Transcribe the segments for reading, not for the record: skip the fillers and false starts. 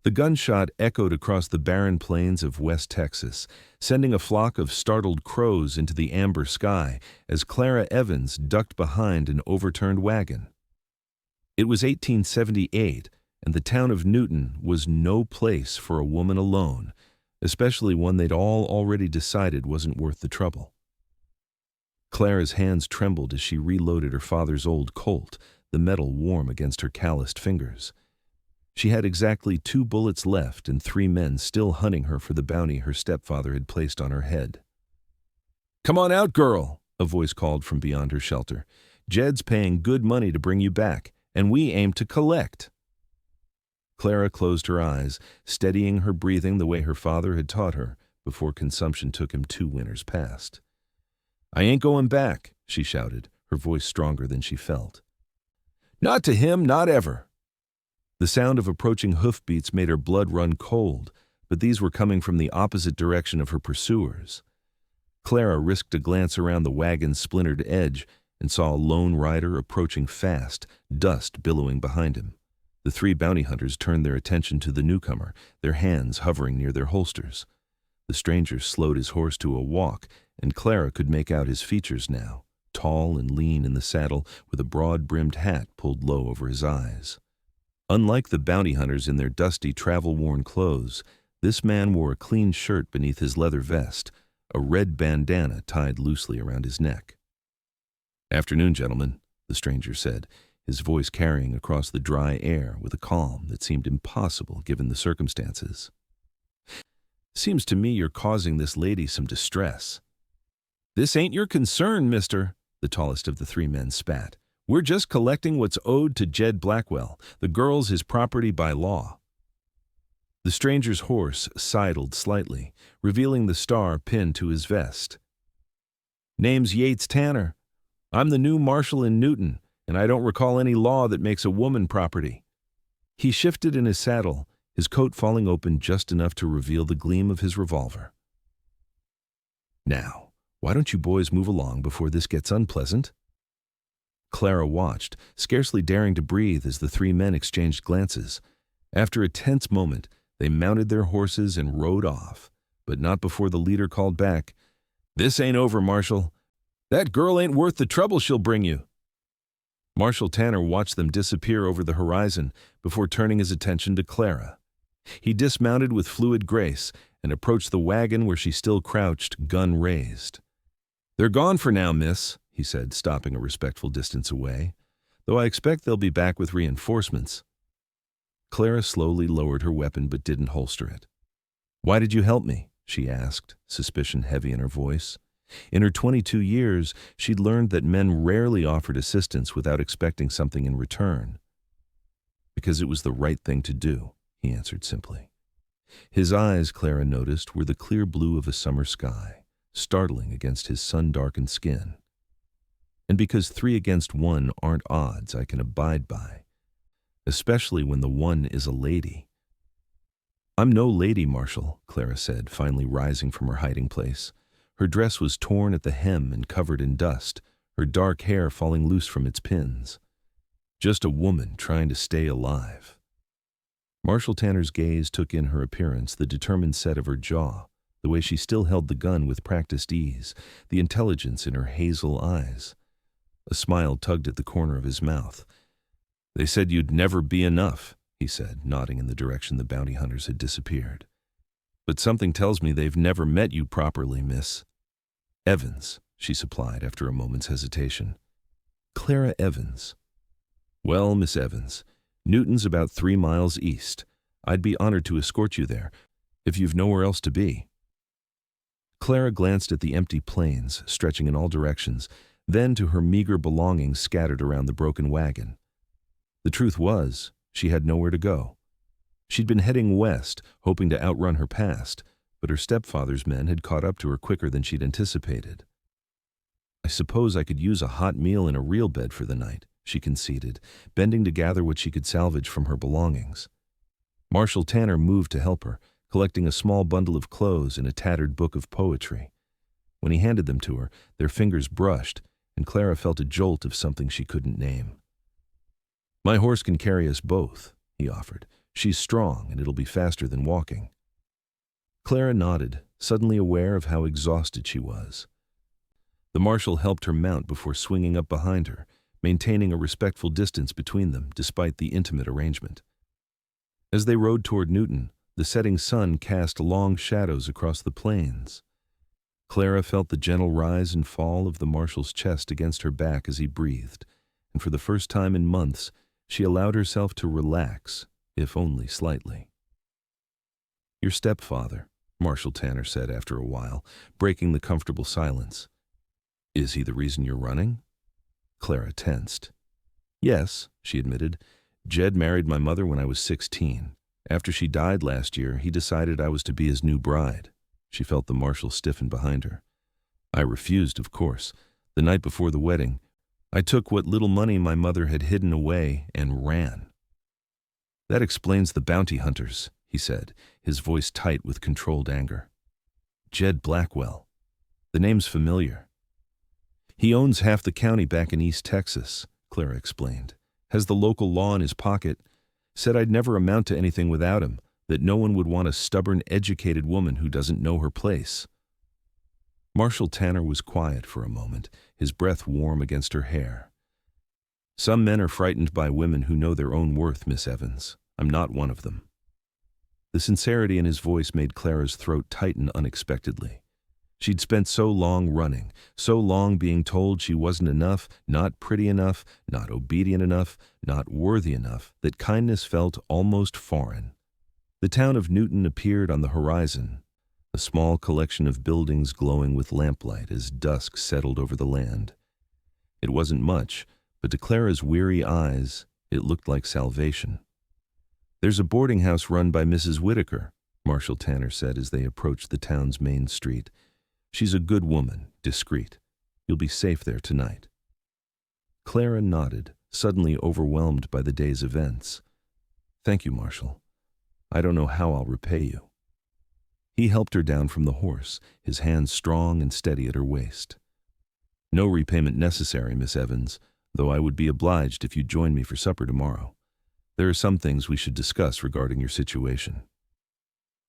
The gunshot echoed across the barren plains of West Texas, sending a flock of startled crows into the amber sky as Clara Evans ducked behind an overturned wagon. It was 1878, and the town of Newton was no place for a woman alone, especially one they'd all already decided wasn't worth the trouble. Clara's hands trembled as she reloaded her father's old Colt, the metal warm against her calloused fingers. She had exactly 2 bullets left and 3 men still hunting her for the bounty her stepfather had placed on her head. "Come on out, girl," a voice called from beyond her shelter. "Jed's paying good money to bring you back, and we aim to collect." Clara closed her eyes, steadying her breathing the way her father had taught her before consumption took him 2 winters past. "I ain't going back," she shouted, her voice stronger than she felt. "Not to him, not ever." The sound of approaching hoofbeats made her blood run cold, but these were coming from the opposite direction of her pursuers. Clara risked a glance around the wagon's splintered edge and saw a lone rider approaching fast, dust billowing behind him. The 3 bounty hunters turned their attention to the newcomer, their hands hovering near their holsters. The stranger slowed his horse to a walk, and Clara could make out his features now, tall and lean in the saddle with a broad-brimmed hat pulled low over his eyes. Unlike the bounty hunters in their dusty, travel-worn clothes, this man wore a clean shirt beneath his leather vest, a red bandana tied loosely around his neck. "Afternoon, gentlemen," the stranger said, his voice carrying across the dry air with a calm that seemed impossible given the circumstances. "Seems to me you're causing this lady some distress." "This ain't your concern, mister," the tallest of the 3 men spat. "We're just collecting what's owed to Jed Blackwell. The girl's his property by law." The stranger's horse sidled slightly, revealing the star pinned to his vest. "Name's Yates Tanner. I'm the new marshal in Newton, and I don't recall any law that makes a woman property." He shifted in his saddle, his coat falling open just enough to reveal the gleam of his revolver. "Now, why don't you boys move along before this gets unpleasant?" Clara watched, scarcely daring to breathe as the 3 men exchanged glances. After a tense moment, they mounted their horses and rode off, but not before the leader called back, "This ain't over, Marshal. That girl ain't worth the trouble she'll bring you." Marshal Tanner watched them disappear over the horizon before turning his attention to Clara. He dismounted with fluid grace and approached the wagon where she still crouched, gun raised. "They're gone for now, miss," he said, stopping a respectful distance away, "though I expect they'll be back with reinforcements." Clara slowly lowered her weapon but didn't holster it. "Why did you help me?" she asked, suspicion heavy in her voice. In her 22 years, she'd learned that men rarely offered assistance without expecting something in return. "Because it was the right thing to do," he answered simply. His eyes, Clara noticed, were the clear blue of a summer sky, startling against his sun-darkened skin. "And because 3 against 1 aren't odds I can abide by, especially when the one is a lady." "I'm no lady, Marshal," Clara said, finally rising from her hiding place. Her dress was torn at the hem and covered in dust, her dark hair falling loose from its pins. "Just a woman trying to stay alive." Marshal Tanner's gaze took in her appearance, the determined set of her jaw, the way she still held the gun with practiced ease, the intelligence in her hazel eyes. A smile tugged at the corner of his mouth. "They said you'd never be enough," he said, nodding in the direction the bounty hunters had disappeared. "But something tells me they've never met you properly, Miss Evans," she supplied after a moment's hesitation. "Clara Evans." "Well, Miss Evans, Newton's about 3 miles east. I'd be honored to escort you there, if you've nowhere else to be." Clara glanced at the empty plains, stretching in all directions, then to her meager belongings scattered around the broken wagon. The truth was, she had nowhere to go. She'd been heading west, hoping to outrun her past, but her stepfather's men had caught up to her quicker than she'd anticipated. "I suppose I could use a hot meal and a real bed for the night," she conceded, bending to gather what she could salvage from her belongings. Marshal Tanner moved to help her, collecting a small bundle of clothes and a tattered book of poetry. When he handed them to her, their fingers brushed, and Clara felt a jolt of something she couldn't name. "My horse can carry us both," he offered, She's strong, and it'll be faster than walking." Clara nodded, suddenly aware of how exhausted she was. The marshal helped her mount before swinging up behind her, maintaining a respectful distance between them despite the intimate arrangement. As they rode toward Newton, the setting sun cast long shadows across the plains. Clara felt the gentle rise and fall of the marshal's chest against her back as he breathed, and for the first time in months, she allowed herself to relax, if only slightly. "Your stepfather," Marshal Tanner said after a while, breaking the comfortable silence. "Is he the reason you're running?" Clara tensed. "Yes," she admitted. "Jed married my mother when I was 16. After she died last year, he decided I was to be his new bride." She felt the marshal stiffen behind her. "I refused, of course. The night before the wedding, I took what little money my mother had hidden away and ran." "That explains the bounty hunters," he said, his voice tight with controlled anger. "Jed Blackwell. The name's familiar." "He owns half the county back in East Texas," Clara explained. "Has the local law in his pocket. Said I'd never amount to anything without him, that no one would want a stubborn, educated woman who doesn't know her place." Marshal Tanner was quiet for a moment, his breath warm against her hair. "Some men are frightened by women who know their own worth, Miss Evans. I'm not one of them." The sincerity in his voice made Clara's throat tighten unexpectedly. She'd spent so long running, so long being told she wasn't enough, not pretty enough, not obedient enough, not worthy enough, that kindness felt almost foreign. The town of Newton appeared on the horizon, a small collection of buildings glowing with lamplight as dusk settled over the land. It wasn't much, but to Clara's weary eyes, it looked like salvation. "There's a boarding house run by Mrs. Whitaker," Marshal Tanner said as they approached the town's main street. "She's a good woman, discreet. You'll be safe there tonight." Clara nodded, suddenly overwhelmed by the day's events. "Thank you, Marshal. I don't know how I'll repay you." He helped her down from the horse, his hands strong and steady at her waist. "No repayment necessary, Miss Evans, though I would be obliged if you'd join me for supper tomorrow. There are some things we should discuss regarding your situation."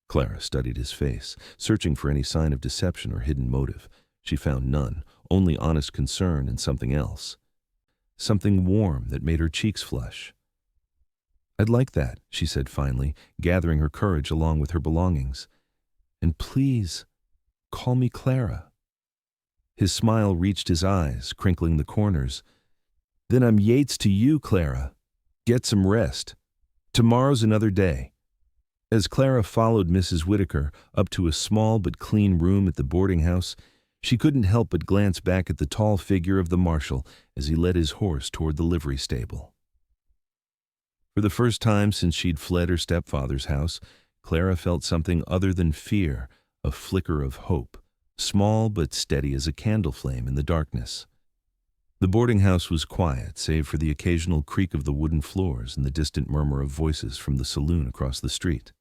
Clara studied his face, searching for any sign of deception or hidden motive. She found none, only honest concern and something else. Something warm that made her cheeks flush. "I'd like that," she said finally, gathering her courage along with her belongings. "And please, call me Clara." His smile reached his eyes, crinkling the corners. "Then I'm Yates to you, Clara. Get some rest. Tomorrow's another day." As Clara followed Mrs. Whitaker up to a small but clean room at the boarding house, she couldn't help but glance back at the tall figure of the marshal as he led his horse toward the livery stable. For the first time since she'd fled her stepfather's house, Clara felt something other than fear, a flicker of hope, small but steady as a candle flame in the darkness. The boarding house was quiet, save for the occasional creak of the wooden floors and the distant murmur of voices from the saloon across the street.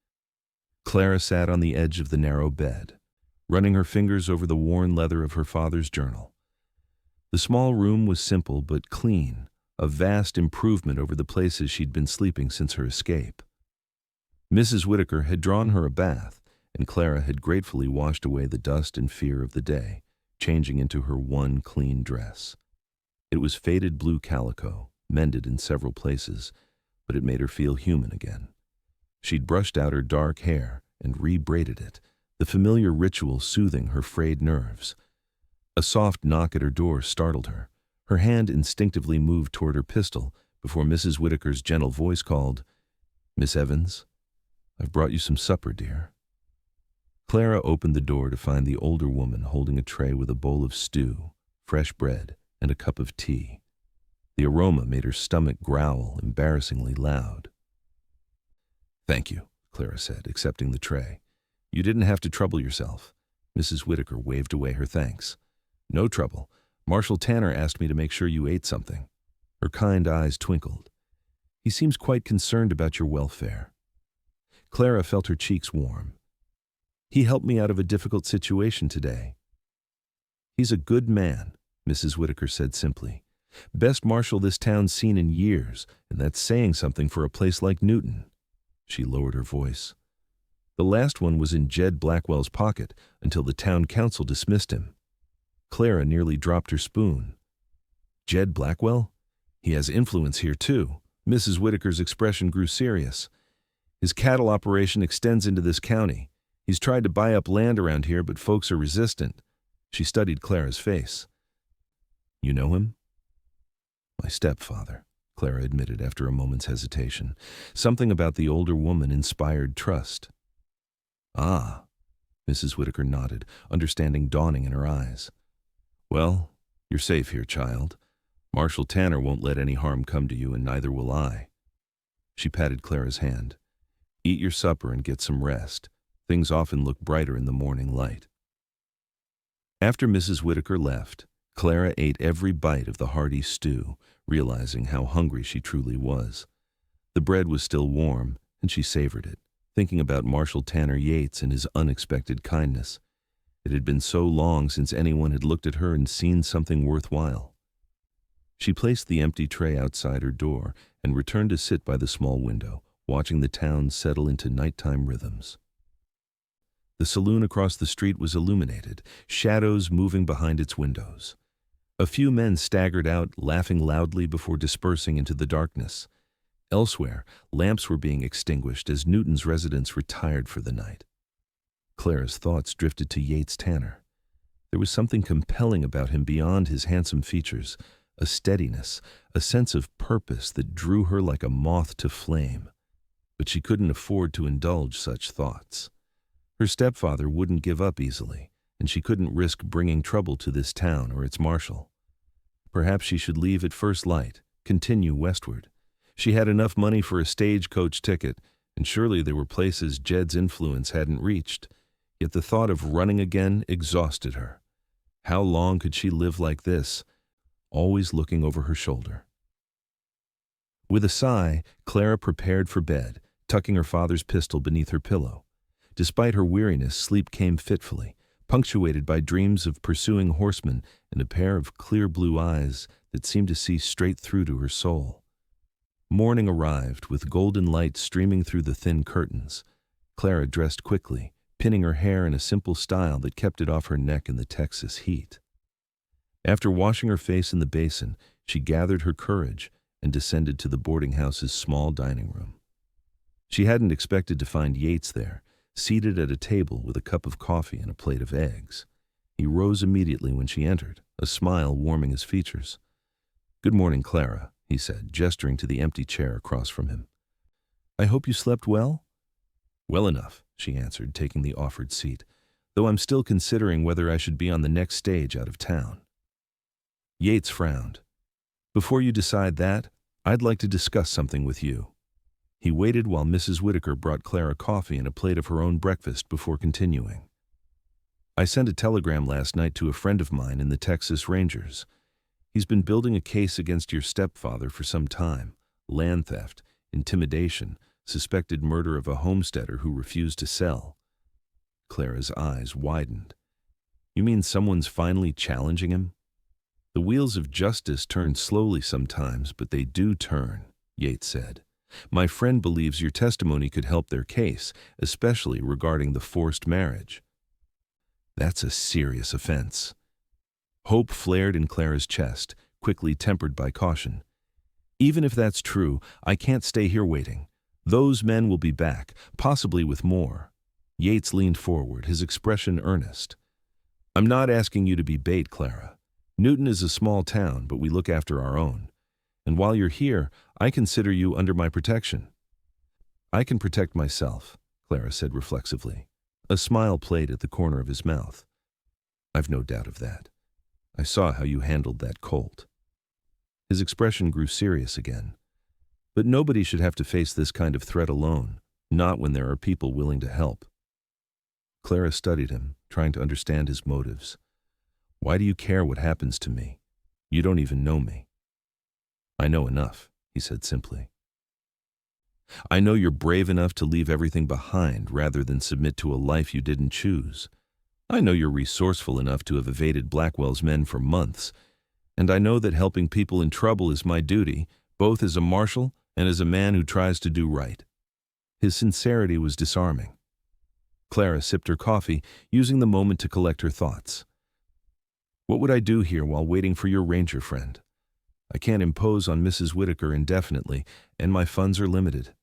Clara sat on the edge of the narrow bed, running her fingers over the worn leather of her father's journal. The small room was simple but clean, a vast improvement over the places she'd been sleeping since her escape. Mrs. Whitaker had drawn her a bath, and Clara had gratefully washed away the dust and fear of the day, changing into her one clean dress. It was faded blue calico, mended in several places, but it made her feel human again. She'd brushed out her dark hair and re-braided it, the familiar ritual soothing her frayed nerves. A soft knock at her door startled her. Her hand instinctively moved toward her pistol before Mrs. Whitaker's gentle voice called, "Miss Evans, I've brought you some supper, dear." Clara opened the door to find the older woman holding a tray with a bowl of stew, fresh bread, and a cup of tea. The aroma made her stomach growl embarrassingly loud. "Thank you," Clara said, accepting the tray. "You didn't have to trouble yourself." Mrs. Whitaker waved away her thanks. "No trouble. Marshal Tanner asked me to make sure you ate something." Her kind eyes twinkled. "He seems quite concerned about your welfare." Clara felt her cheeks warm. "He helped me out of a difficult situation today." "He's a good man," Mrs. Whitaker said simply. "Best marshal this town's seen in years, and that's saying something for a place like Newton." She lowered her voice. The last one was in Jed Blackwell's pocket until the town council dismissed him. Clara nearly dropped her spoon. Jed Blackwell? He has influence here, too. Mrs. Whitaker's expression grew serious. His cattle operation extends into this county. He's tried to buy up land around here, but folks are resistant. She studied Clara's face. You know him? My stepfather, Clara admitted after a moment's hesitation. Something about the older woman inspired trust. Ah, Mrs. Whitaker nodded, understanding dawning in her eyes. Well, you're safe here, child. Marshal Tanner won't let any harm come to you, and neither will I. She patted Clara's hand. Eat your supper and get some rest. Things often look brighter in the morning light. After Mrs. Whitaker left, Clara ate every bite of the hearty stew, realizing how hungry she truly was. The bread was still warm, and she savored it, thinking about Marshal Tanner Yates and his unexpected kindness. It had been so long since anyone had looked at her and seen something worthwhile. She placed the empty tray outside her door and returned to sit by the small window, watching the town settle into nighttime rhythms. The saloon across the street was illuminated, shadows moving behind its windows. A few men staggered out, laughing loudly before dispersing into the darkness. Elsewhere, lamps were being extinguished as Newton's residents retired for the night. Clara's thoughts drifted to Yates Tanner. There was something compelling about him beyond his handsome features, a steadiness, a sense of purpose that drew her like a moth to flame. But she couldn't afford to indulge such thoughts. Her stepfather wouldn't give up easily, and she couldn't risk bringing trouble to this town or its marshal. Perhaps she should leave at first light, continue westward. She had enough money for a stagecoach ticket, and surely there were places Jed's influence hadn't reached. Yet the thought of running again exhausted her. How long could she live like this, always looking over her shoulder? With a sigh, Clara prepared for bed, tucking her father's pistol beneath her pillow. Despite her weariness, sleep came fitfully, punctuated by dreams of pursuing horsemen and a pair of clear blue eyes that seemed to see straight through to her soul. Morning arrived, with golden light streaming through the thin curtains. Clara dressed quickly, pinning her hair in a simple style that kept it off her neck in the Texas heat. After washing her face in the basin, she gathered her courage and descended to the boarding house's small dining room. She hadn't expected to find Yates there, seated at a table with a cup of coffee and a plate of eggs. He rose immediately when she entered, a smile warming his features. "Good morning, Clara," he said, gesturing to the empty chair across from him. "I hope you slept well?" "Well enough," she answered, taking the offered seat, "though I'm still considering whether I should be on the next stage out of town." Yates frowned. "Before you decide that, I'd like to discuss something with you." He waited while Mrs. Whitaker brought Clara coffee and a plate of her own breakfast before continuing. "I sent a telegram last night to a friend of mine in the Texas Rangers. He's been building a case against your stepfather for some time. Land theft, intimidation, suspected murder of a homesteader who refused to sell." Clara's eyes widened. "You mean someone's finally challenging him?" "The wheels of justice turn slowly sometimes, but they do turn," Yates said. "My friend believes your testimony could help their case, especially regarding the forced marriage." "That's a serious offense." Hope flared in Clara's chest, quickly tempered by caution. "Even if that's true, I can't stay here waiting. Those men will be back, possibly with more." Yates leaned forward, his expression earnest. "I'm not asking you to be bait, Clara. Newton is a small town, but we look after our own. And while you're here, I consider you under my protection." "I can protect myself," Clara said reflexively. A smile played at the corner of his mouth. "I've no doubt of that. I saw how you handled that colt." His expression grew serious again. "But nobody should have to face this kind of threat alone, not when there are people willing to help." Clara studied him, trying to understand his motives. "Why do you care what happens to me? You don't even know me." "I know enough," he said simply. "I know you're brave enough to leave everything behind rather than submit to a life you didn't choose. I know you're resourceful enough to have evaded Blackwell's men for months, and I know that helping people in trouble is my duty, both as a marshal and as a man who tries to do right." His sincerity was disarming. Clara sipped her coffee, using the moment to collect her thoughts. What would I do here while waiting for your ranger friend? I can't impose on Mrs. Whitaker indefinitely, and my funds are limited.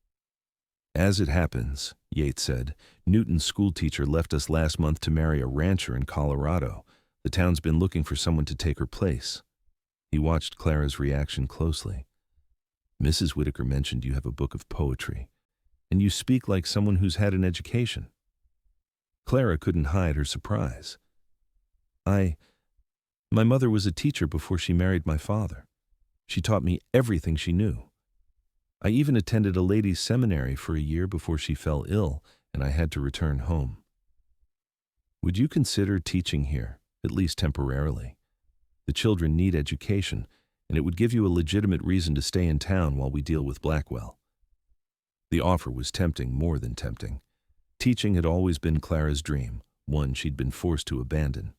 As it happens, Yates said, Newton's schoolteacher left us last month to marry a rancher in Colorado. The town's been looking for someone to take her place. He watched Clara's reaction closely. Mrs. Whitaker mentioned you have a book of poetry, and you speak like someone who's had an education. Clara couldn't hide her surprise. My mother was a teacher before she married my father. She taught me everything she knew. I even attended a ladies' seminary for a year before she fell ill and I had to return home. Would you consider teaching here, at least temporarily? The children need education, and it would give you a legitimate reason to stay in town while we deal with Blackwell. The offer was tempting, more than tempting. Teaching had always been Clara's dream, one she'd been forced to abandon.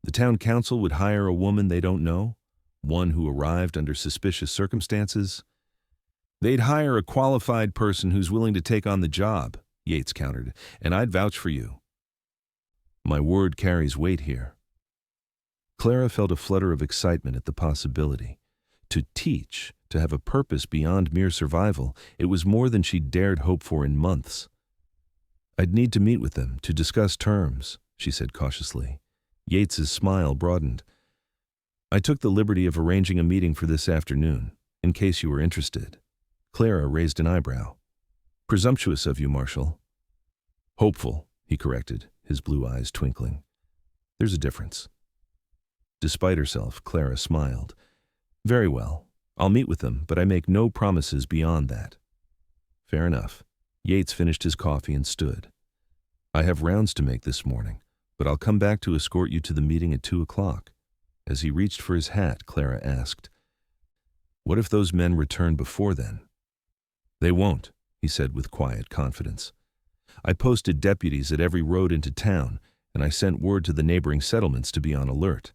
The town council would hire a woman they don't know, one who arrived under suspicious circumstances. They'd hire a qualified person who's willing to take on the job, Yates countered, and I'd vouch for you. My word carries weight here. Clara felt a flutter of excitement at the possibility. To teach, to have a purpose beyond mere survival, it was more than she'd dared hope for in months. I'd need to meet with them to discuss terms, she said cautiously. Yates's smile broadened. I took the liberty of arranging a meeting for this afternoon, in case you were interested. Clara raised an eyebrow. Presumptuous of you, Marshal. Hopeful, he corrected, his blue eyes twinkling. There's a difference. Despite herself, Clara smiled. Very well. I'll meet with them, but I make no promises beyond that. Fair enough. Yates finished his coffee and stood. I have rounds to make this morning, but I'll come back to escort you to the meeting at 2 o'clock. As he reached for his hat, Clara asked, What if those men return before then? They won't, he said with quiet confidence. I posted deputies at every road into town, and I sent word to the neighboring settlements to be on alert.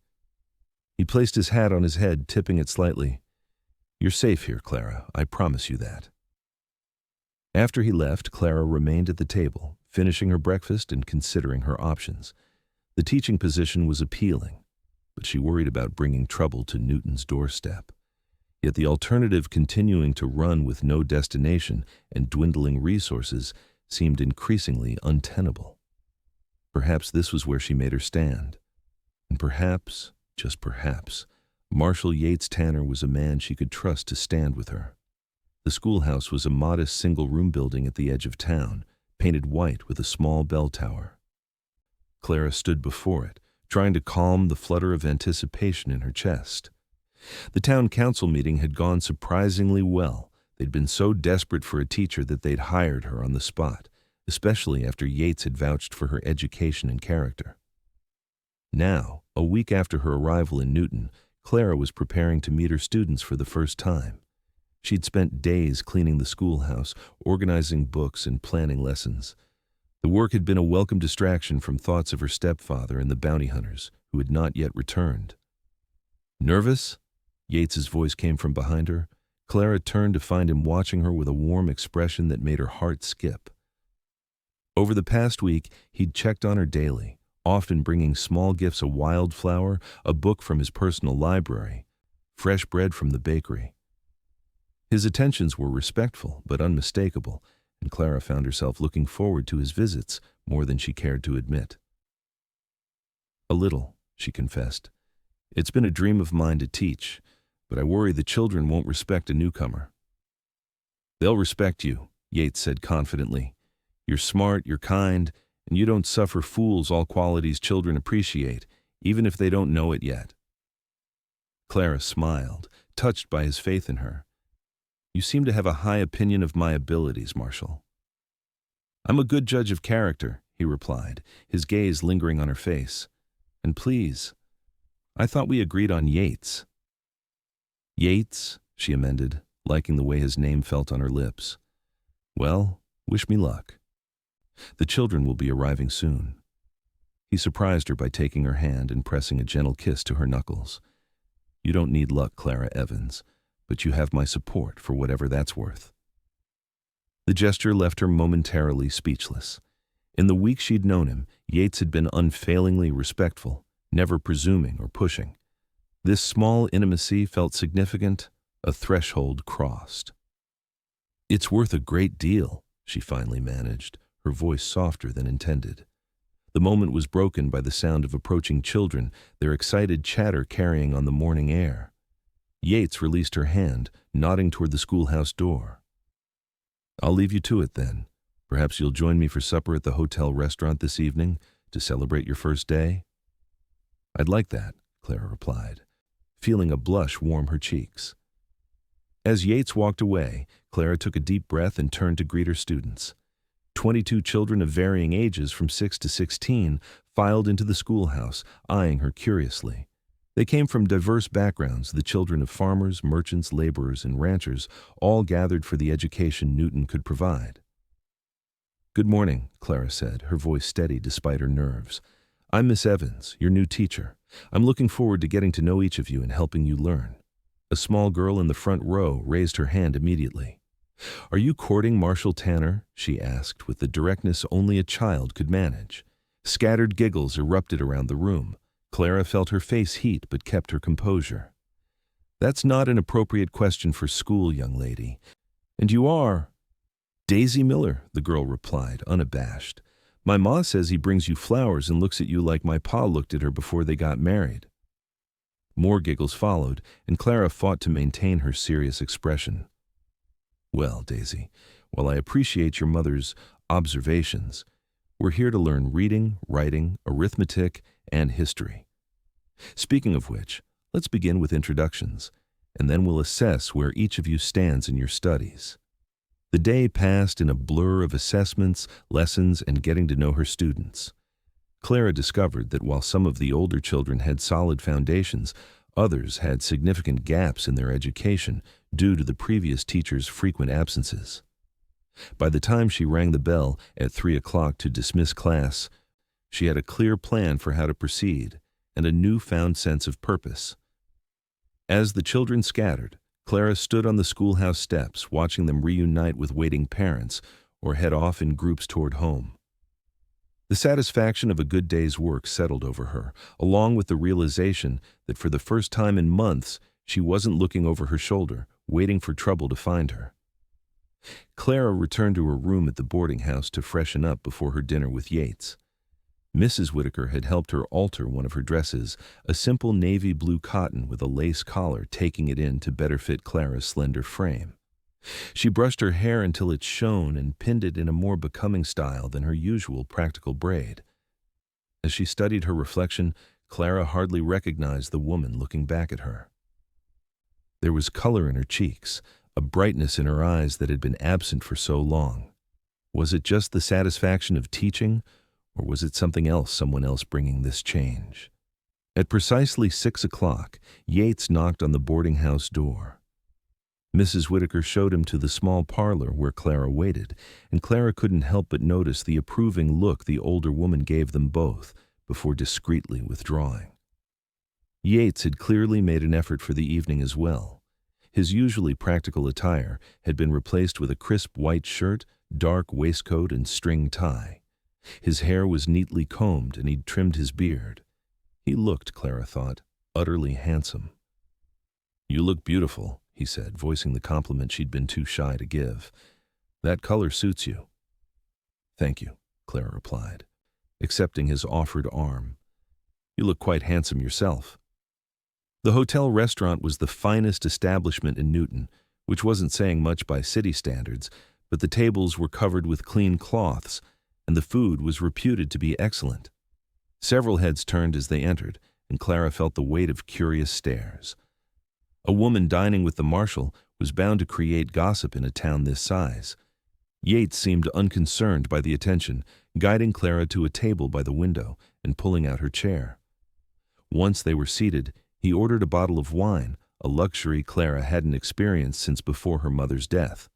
He placed his hat on his head, tipping it slightly. You're safe here, Clara, I promise you that. After he left, Clara remained at the table, finishing her breakfast and considering her options. The teaching position was appealing, but she worried about bringing trouble to Newton's doorstep. Yet the alternative, continuing to run with no destination and dwindling resources, seemed increasingly untenable. Perhaps this was where she made her stand. And perhaps, just perhaps, Marshal Yates Tanner was a man she could trust to stand with her. The schoolhouse was a modest single-room building at the edge of town, painted white with a small bell tower. Clara stood before it, trying to calm the flutter of anticipation in her chest. The town council meeting had gone surprisingly well. They'd been so desperate for a teacher that they'd hired her on the spot, especially after Yates had vouched for her education and character. Now, a week after her arrival in Newton, Clara was preparing to meet her students for the first time. She'd spent days cleaning the schoolhouse, organizing books, and planning lessons. The work had been a welcome distraction from thoughts of her stepfather and the bounty hunters, who had not yet returned. Nervous? Yates's voice came from behind her. Clara turned to find him watching her with a warm expression that made her heart skip. Over the past week, he'd checked on her daily, often bringing small gifts: a wildflower, a book from his personal library, fresh bread from the bakery. His attentions were respectful but unmistakable, and Clara found herself looking forward to his visits more than she cared to admit. A little, she confessed. It's been a dream of mine to teach, but I worry the children won't respect a newcomer. They'll respect you, Yates said confidently. You're smart, you're kind, and you don't suffer fools, all qualities children appreciate, even if they don't know it yet. Clara smiled, touched by his faith in her. You seem to have a high opinion of my abilities, Marshal. I'm a good judge of character, he replied, his gaze lingering on her face. And please, I thought we agreed on Yates. Yates, she amended, liking the way his name felt on her lips. Well, wish me luck. The children will be arriving soon. He surprised her by taking her hand and pressing a gentle kiss to her knuckles. You don't need luck, Clara Evans, but you have my support for whatever that's worth. The gesture left her momentarily speechless. In the week she'd known him, Yates had been unfailingly respectful, never presuming or pushing. This small intimacy felt significant, a threshold crossed. "It's worth a great deal," she finally managed, her voice softer than intended. The moment was broken by the sound of approaching children, their excited chatter carrying on the morning air. Yates released her hand, nodding toward the schoolhouse door. "I'll leave you to it then. Perhaps you'll join me for supper at the hotel restaurant this evening to celebrate your first day?" "I'd like that," Clara replied, feeling a blush warm her cheeks. As Yates walked away, Clara took a deep breath and turned to greet her students. 22 children of varying ages from 6 to 16 filed into the schoolhouse, eyeing her curiously. They came from diverse backgrounds, the children of farmers, merchants, laborers, and ranchers, all gathered for the education Newton could provide. "Good morning," Clara said, her voice steady despite her nerves. "I'm Miss Evans, your new teacher. I'm looking forward to getting to know each of you and helping you learn." A small girl in the front row raised her hand immediately. "Are you courting Marshal Tanner?" she asked with the directness only a child could manage. Scattered giggles erupted around the room. Clara felt her face heat but kept her composure. "That's not an appropriate question for school, young lady. And you are—" "Daisy Miller," the girl replied, unabashed. "My ma says he brings you flowers and looks at you like my pa looked at her before they got married." More giggles followed, and Clara fought to maintain her serious expression. "Well, Daisy, while I appreciate your mother's observations, we're here to learn reading, writing, arithmetic, and history. Speaking of which, let's begin with introductions, and then we'll assess where each of you stands in your studies." The day passed in a blur of assessments, lessons, and getting to know her students. Clara discovered that while some of the older children had solid foundations, others had significant gaps in their education due to the previous teacher's frequent absences. By the time she rang the bell at 3 o'clock to dismiss class, she had a clear plan for how to proceed and a newfound sense of purpose. As the children scattered, Clara stood on the schoolhouse steps, watching them reunite with waiting parents or head off in groups toward home. The satisfaction of a good day's work settled over her, along with the realization that for the first time in months, she wasn't looking over her shoulder, waiting for trouble to find her. Clara returned to her room at the boarding house to freshen up before her dinner with Yates. Mrs. Whitaker had helped her alter one of her dresses, a simple navy blue cotton with a lace collar, taking it in to better fit Clara's slender frame. She brushed her hair until it shone and pinned it in a more becoming style than her usual practical braid. As she studied her reflection, Clara hardly recognized the woman looking back at her. There was color in her cheeks, a brightness in her eyes that had been absent for so long. Was it just the satisfaction of teaching, or was it someone else bringing this change? At precisely 6 o'clock, Yates knocked on the boarding house door. Mrs. Whitaker showed him to the small parlor where Clara waited, and Clara couldn't help but notice the approving look the older woman gave them both before discreetly withdrawing. Yates had clearly made an effort for the evening as well. His usually practical attire had been replaced with a crisp white shirt, dark waistcoat, and string tie. His hair was neatly combed and he'd trimmed his beard. He looked, Clara thought, utterly handsome. "You look beautiful," he said, voicing the compliment she'd been too shy to give. "That color suits you." "Thank you," Clara replied, accepting his offered arm. "You look quite handsome yourself." The hotel restaurant was the finest establishment in Newton, which wasn't saying much by city standards, but the tables were covered with clean cloths, and the food was reputed to be excellent. Several heads turned as they entered, and Clara felt the weight of curious stares. A woman dining with the marshal was bound to create gossip in a town this size. Yates seemed unconcerned by the attention, guiding Clara to a table by the window and pulling out her chair. Once they were seated, he ordered a bottle of wine, a luxury Clara hadn't experienced since before her mother's death.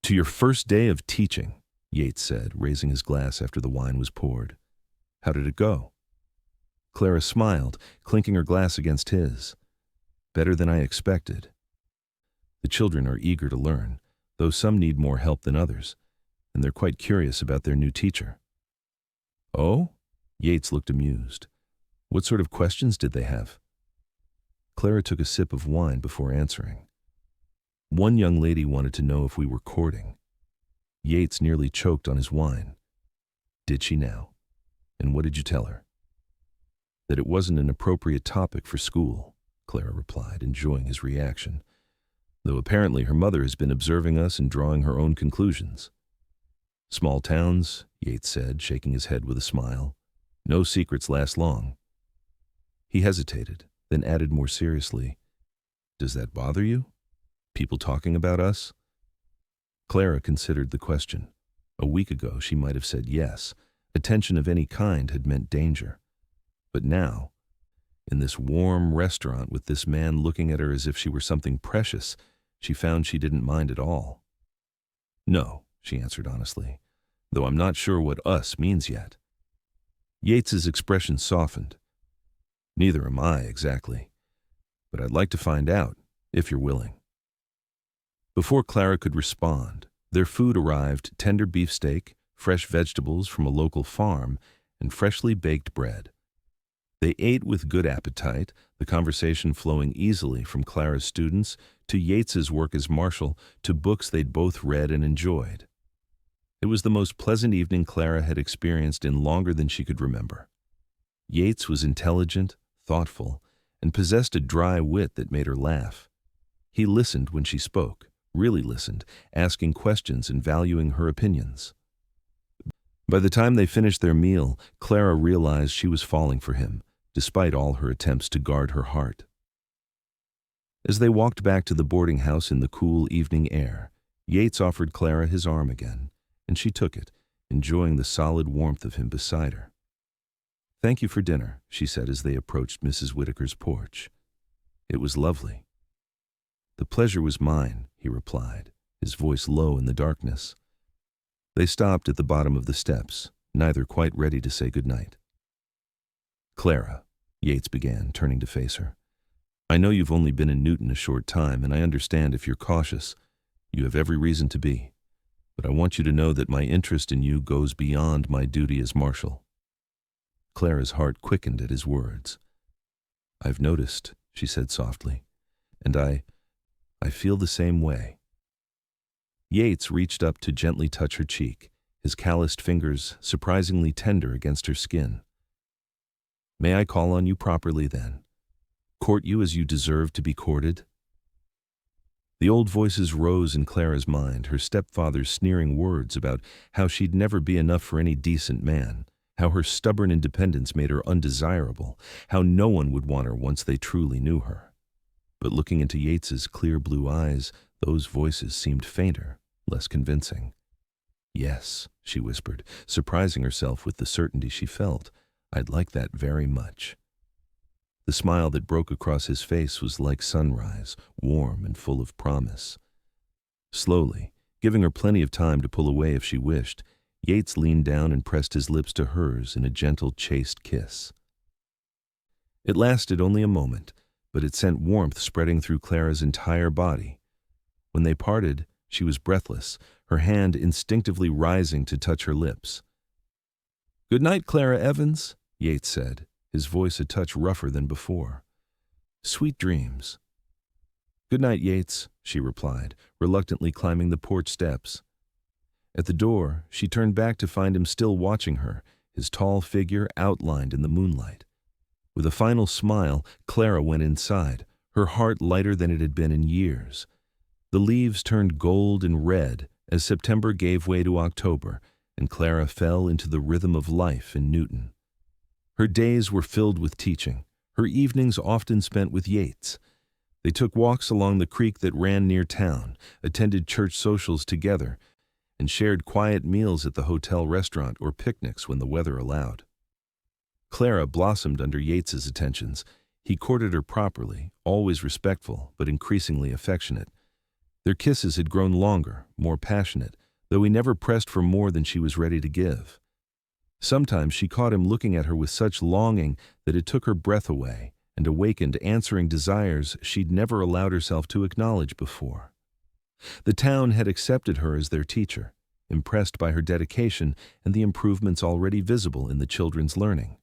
"To your first day of teaching," Yates said, raising his glass after the wine was poured. "How did it go?" Clara smiled, clinking her glass against his. "Better than I expected. The children are eager to learn. though some need more help than others, and they're quite curious about their new teacher." "Oh?" Yates looked amused. "What sort of questions did they have?" Clara took a sip of wine before answering. "One young lady wanted to know if we were courting." Yates nearly choked on his wine. "Did she now? And what did you tell her?" "That it wasn't an appropriate topic for school," Clara replied, enjoying his reaction, "though apparently her mother has been observing us and drawing her own conclusions." "Small towns," Yates said, shaking his head with a smile. "No secrets last long." He hesitated, then added more seriously, "Does that bother you? People talking about us?" Clara considered the question. A week ago she might have said yes. Attention of any kind had meant danger. But now, in this warm restaurant with this man looking at her as if she were something precious, she found she didn't mind at all. "No," she answered honestly, "though I'm not sure what us means yet." Yates's expression softened. "Neither am I, exactly. But I'd like to find out, if you're willing." Before Clara could respond, their food arrived: tender beefsteak, fresh vegetables from a local farm, and freshly baked bread. They ate with good appetite, the conversation flowing easily from Clara's students to Yates's work as marshal to books they'd both read and enjoyed. It was the most pleasant evening Clara had experienced in longer than she could remember. Yates was intelligent, thoughtful, and possessed a dry wit that made her laugh. He listened when she spoke, really listened, asking questions and valuing her opinions. By the time they finished their meal, Clara realized she was falling for him, despite all her attempts to guard her heart. As they walked back to the boarding house in the cool evening air, Yates offered Clara his arm again, and she took it, enjoying the solid warmth of him beside her. "Thank you for dinner," she said as they approached Mrs. Whitaker's porch. "It was lovely." "The pleasure was mine," he replied, his voice low in the darkness. They stopped at the bottom of the steps, neither quite ready to say goodnight. "Clara," Yates began, turning to face her, "I know you've only been in Newton a short time, and I understand if you're cautious. You have every reason to be. But I want you to know that my interest in you goes beyond my duty as marshal." Clara's heart quickened at his words. "I've noticed," she said softly, "and I feel the same way." Yates reached up to gently touch her cheek, his calloused fingers surprisingly tender against her skin. "May I call on you properly, then? Court you as you deserve to be courted?" The old voices rose in Clara's mind, her stepfather's sneering words about how she'd never be enough for any decent man, how her stubborn independence made her undesirable, how no one would want her once they truly knew her. But looking into Yates's clear blue eyes, those voices seemed fainter, less convincing. "Yes," she whispered, surprising herself with the certainty she felt, "I'd like that very much." The smile that broke across his face was like sunrise, warm and full of promise. Slowly, giving her plenty of time to pull away if she wished, Yates leaned down and pressed his lips to hers in a gentle, chaste kiss. It lasted only a moment, but it sent warmth spreading through Clara's entire body. When they parted, she was breathless, her hand instinctively rising to touch her lips. "Good night, Clara Evans," Yates said, his voice a touch rougher than before. "Sweet dreams." "Good night, Yates," she replied, reluctantly climbing the porch steps. At the door, she turned back to find him still watching her, his tall figure outlined in the moonlight. With a final smile, Clara went inside, her heart lighter than it had been in years. The leaves turned gold and red as September gave way to October, and Clara fell into the rhythm of life in Newton. Her days were filled with teaching, her evenings often spent with Yates. They took walks along the creek that ran near town, attended church socials together, and shared quiet meals at the hotel restaurant or picnics when the weather allowed. Clara blossomed under Yates's attentions. He courted her properly, always respectful, but increasingly affectionate. Their kisses had grown longer, more passionate, though he never pressed for more than she was ready to give. Sometimes she caught him looking at her with such longing that it took her breath away and awakened answering desires she'd never allowed herself to acknowledge before. The town had accepted her as their teacher, impressed by her dedication and the improvements already visible in the children's learning.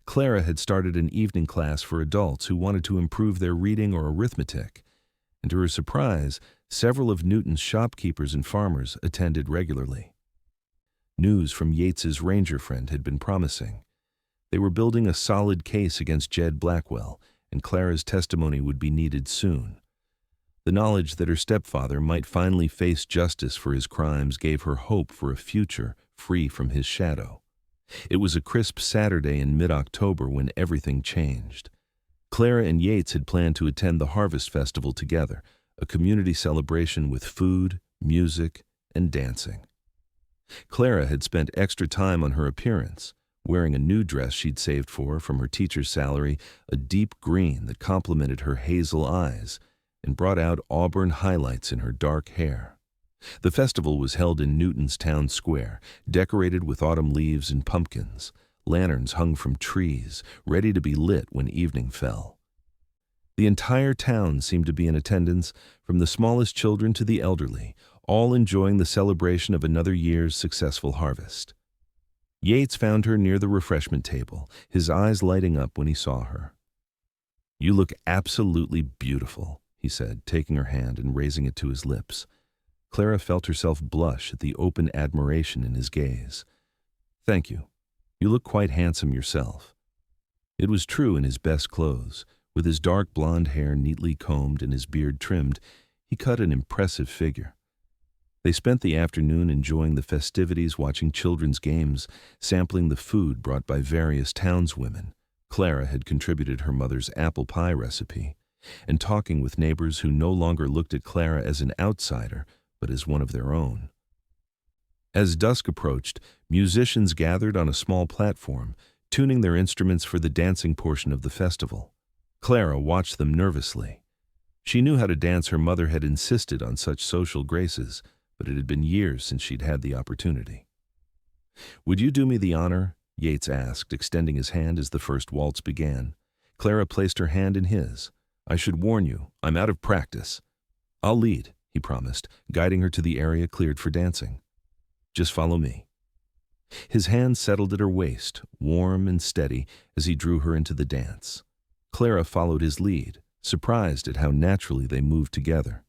Clara had started an evening class for adults who wanted to improve their reading or arithmetic, and to her surprise, several of Newton's shopkeepers and farmers attended regularly. News from Yates's ranger friend had been promising. They were building a solid case against Jed Blackwell, and Clara's testimony would be needed soon. The knowledge that her stepfather might finally face justice for his crimes gave her hope for a future free from his shadow. It was a crisp Saturday in mid-October when everything changed. Clara and Yates had planned to attend the Harvest Festival together, a community celebration with food, music, and dancing. Clara had spent extra time on her appearance, wearing a new dress she'd saved for from her teacher's salary, a deep green that complemented her hazel eyes and brought out auburn highlights in her dark hair. The festival was held in Newton's town square, decorated with autumn leaves and pumpkins. Lanterns hung from trees, ready to be lit when evening fell. The entire town seemed to be in attendance, from the smallest children to the elderly, all enjoying the celebration of another year's successful harvest. Yates found her near the refreshment table, his eyes lighting up when he saw her. "You look absolutely beautiful," he said, taking her hand and raising it to his lips. Clara felt herself blush at the open admiration in his gaze. "Thank you. You look quite handsome yourself." It was true in his best clothes. With his dark blonde hair neatly combed and his beard trimmed, he cut an impressive figure. They spent the afternoon enjoying the festivities, watching children's games, sampling the food brought by various townswomen. Clara had contributed her mother's apple pie recipe, and talking with neighbors who no longer looked at Clara as an outsider, but as one of their own. As dusk approached, musicians gathered on a small platform, tuning their instruments for the dancing portion of the festival. Clara watched them nervously. She knew how to dance. Her mother had insisted on such social graces, but it had been years since she'd had the opportunity. "Would you do me the honor?" Yates asked, extending his hand as the first waltz began. Clara placed her hand in his. "I should warn you, I'm out of practice." "I'll lead," he promised, guiding her to the area cleared for dancing. "Just follow me." His hand settled at her waist, warm and steady, as he drew her into the dance. Clara followed his lead, surprised at how naturally they moved together.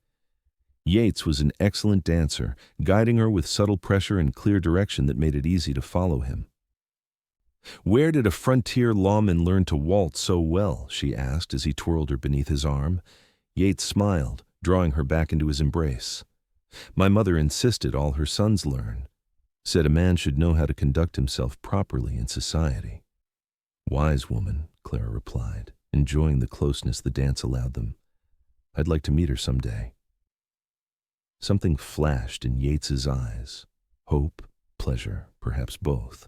Yates was an excellent dancer, guiding her with subtle pressure and clear direction that made it easy to follow him. "Where did a frontier lawman learn to waltz so well?" she asked as he twirled her beneath his arm. Yates smiled, drawing her back into his embrace. "My mother insisted all her sons learn. Said a man should know how to conduct himself properly in society." "Wise woman," Clara replied, enjoying the closeness the dance allowed them. "I'd like to meet her someday." Something flashed in Yates's eyes. Hope, pleasure, perhaps both.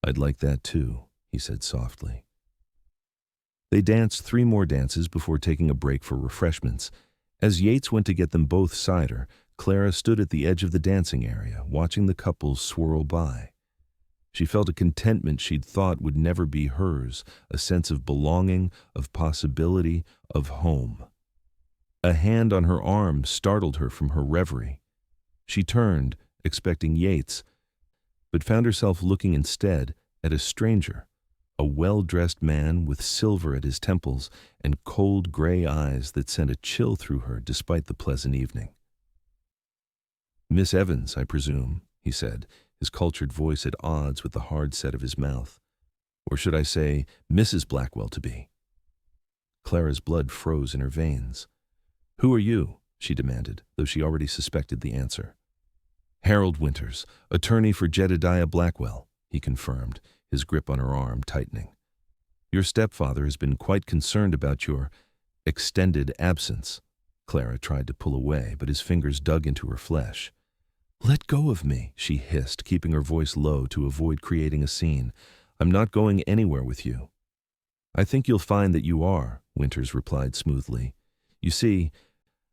"I'd like that too," he said softly. They danced 3 more dances before taking a break for refreshments. As Yates went to get them both cider, Clara stood at the edge of the dancing area, watching the couples swirl by. She felt a contentment she'd thought would never be hers, a sense of belonging, of possibility, of home. A hand on her arm startled her from her reverie. She turned, expecting Yates, but found herself looking instead at a stranger, a well-dressed man with silver at his temples and cold gray eyes that sent a chill through her despite the pleasant evening. "Miss Evans, I presume," he said, his cultured voice at odds with the hard set of his mouth. "Or should I say, Mrs. Blackwell to be?" Clara's blood froze in her veins. "Who are you?" she demanded, though she already suspected the answer. "Harold Winters, attorney for Jedediah Blackwell," he confirmed, his grip on her arm tightening. "Your stepfather has been quite concerned about your extended absence." Clara tried to pull away, but his fingers dug into her flesh. "Let go of me," she hissed, keeping her voice low to avoid creating a scene. "I'm not going anywhere with you." "I think you'll find that you are," Winters replied smoothly. "You see,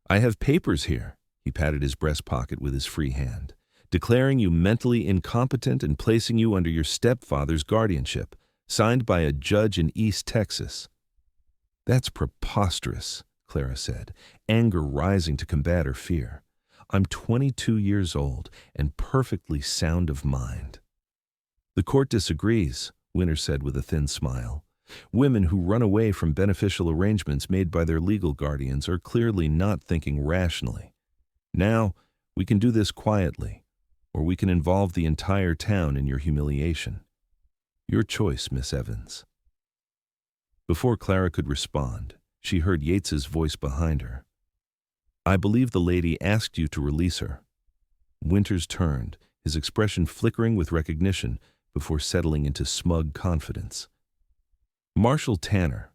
I have papers here," he patted his breast pocket with his free hand, "declaring you mentally incompetent and placing you under your stepfather's guardianship, signed by a judge in East Texas." "That's preposterous," Clara said, anger rising to combat her fear. I'm 22 years old and perfectly sound of mind. The court disagrees, Winters said with a thin smile. Women who run away from beneficial arrangements made by their legal guardians are clearly not thinking rationally. Now, we can do this quietly, or we can involve the entire town in your humiliation. Your choice, Miss Evans. Before Clara could respond, she heard Yates's voice behind her. I believe the lady asked you to release her. Winters turned, his expression flickering with recognition before settling into smug confidence. Marshal Tanner,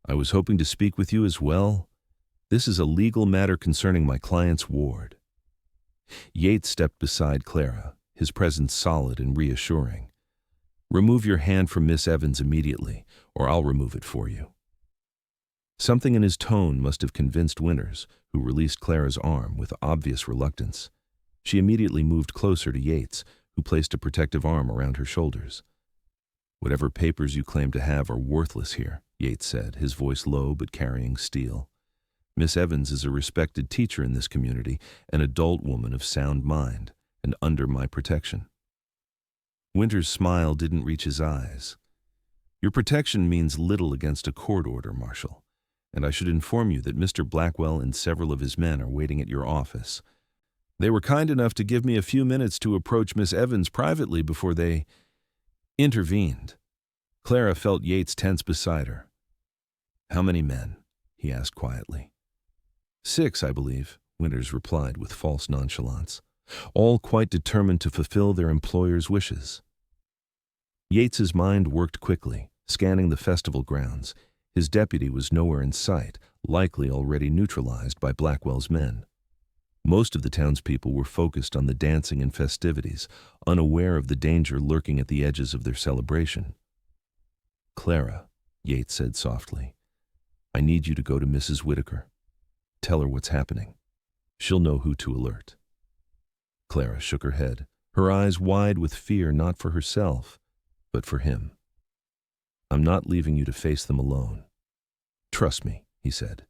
I was hoping to speak with you as well. This is a legal matter concerning my client's ward. Yates stepped beside Clara, his presence solid and reassuring. Remove your hand from Miss Evans immediately, or I'll remove it for you. Something in his tone must have convinced Winters, who released Clara's arm with obvious reluctance. She immediately moved closer to Yates, who placed a protective arm around her shoulders. Whatever papers you claim to have are worthless here, Yates said, his voice low but carrying steel. Miss Evans is a respected teacher in this community, an adult woman of sound mind, and under my protection. Winters' smile didn't reach his eyes. Your protection means little against a court order, Marshal, and I should inform you that Mr. Blackwell and several of his men are waiting at your office. They were kind enough to give me a few minutes to approach Miss Evans privately before they intervened. Clara felt Yates tense beside her. How many men? He asked quietly. 6, I believe, Winters replied with false nonchalance, all quite determined to fulfill their employer's wishes. Yates's mind worked quickly, scanning the festival grounds. His deputy was nowhere in sight, likely already neutralized by Blackwell's men. Most of the townspeople were focused on the dancing and festivities, unaware of the danger lurking at the edges of their celebration. Clara, Yates said softly, I need you to go to Mrs. Whitaker. Tell her what's happening. She'll know who to alert. Clara shook her head, her eyes wide with fear not for herself, but for him. I'm not leaving you to face them alone. Trust me, he said,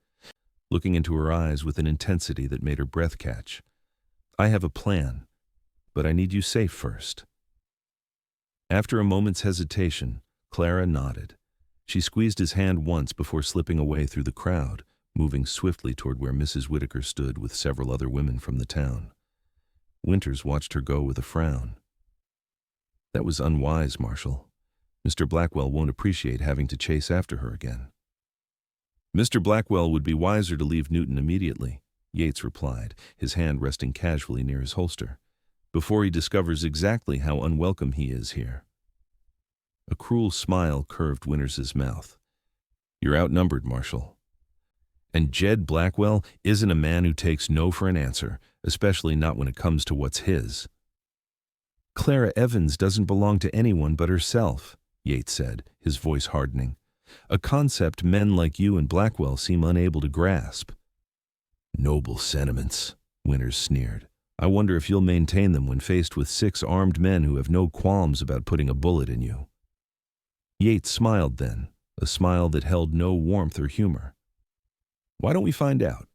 looking into her eyes with an intensity that made her breath catch. I have a plan, but I need you safe first. After a moment's hesitation, Clara nodded. She squeezed his hand once before slipping away through the crowd, moving swiftly toward where Mrs. Whitaker stood with several other women from the town. Winters watched her go with a frown. That was unwise, Marshal. Mr. Blackwell won't appreciate having to chase after her again. Mr. Blackwell would be wiser to leave Newton immediately, Yates replied, his hand resting casually near his holster, before he discovers exactly how unwelcome he is here. A cruel smile curved Winters's mouth. You're outnumbered, Marshal. And Jed Blackwell isn't a man who takes no for an answer, especially not when it comes to what's his. Clara Evans doesn't belong to anyone but herself, Yates said, his voice hardening. A concept men like you and Blackwell seem unable to grasp. Noble sentiments, Winters sneered. I wonder if you'll maintain them when faced with 6 armed men who have no qualms about putting a bullet in you. Yates smiled then, a smile that held no warmth or humor. Why don't we find out?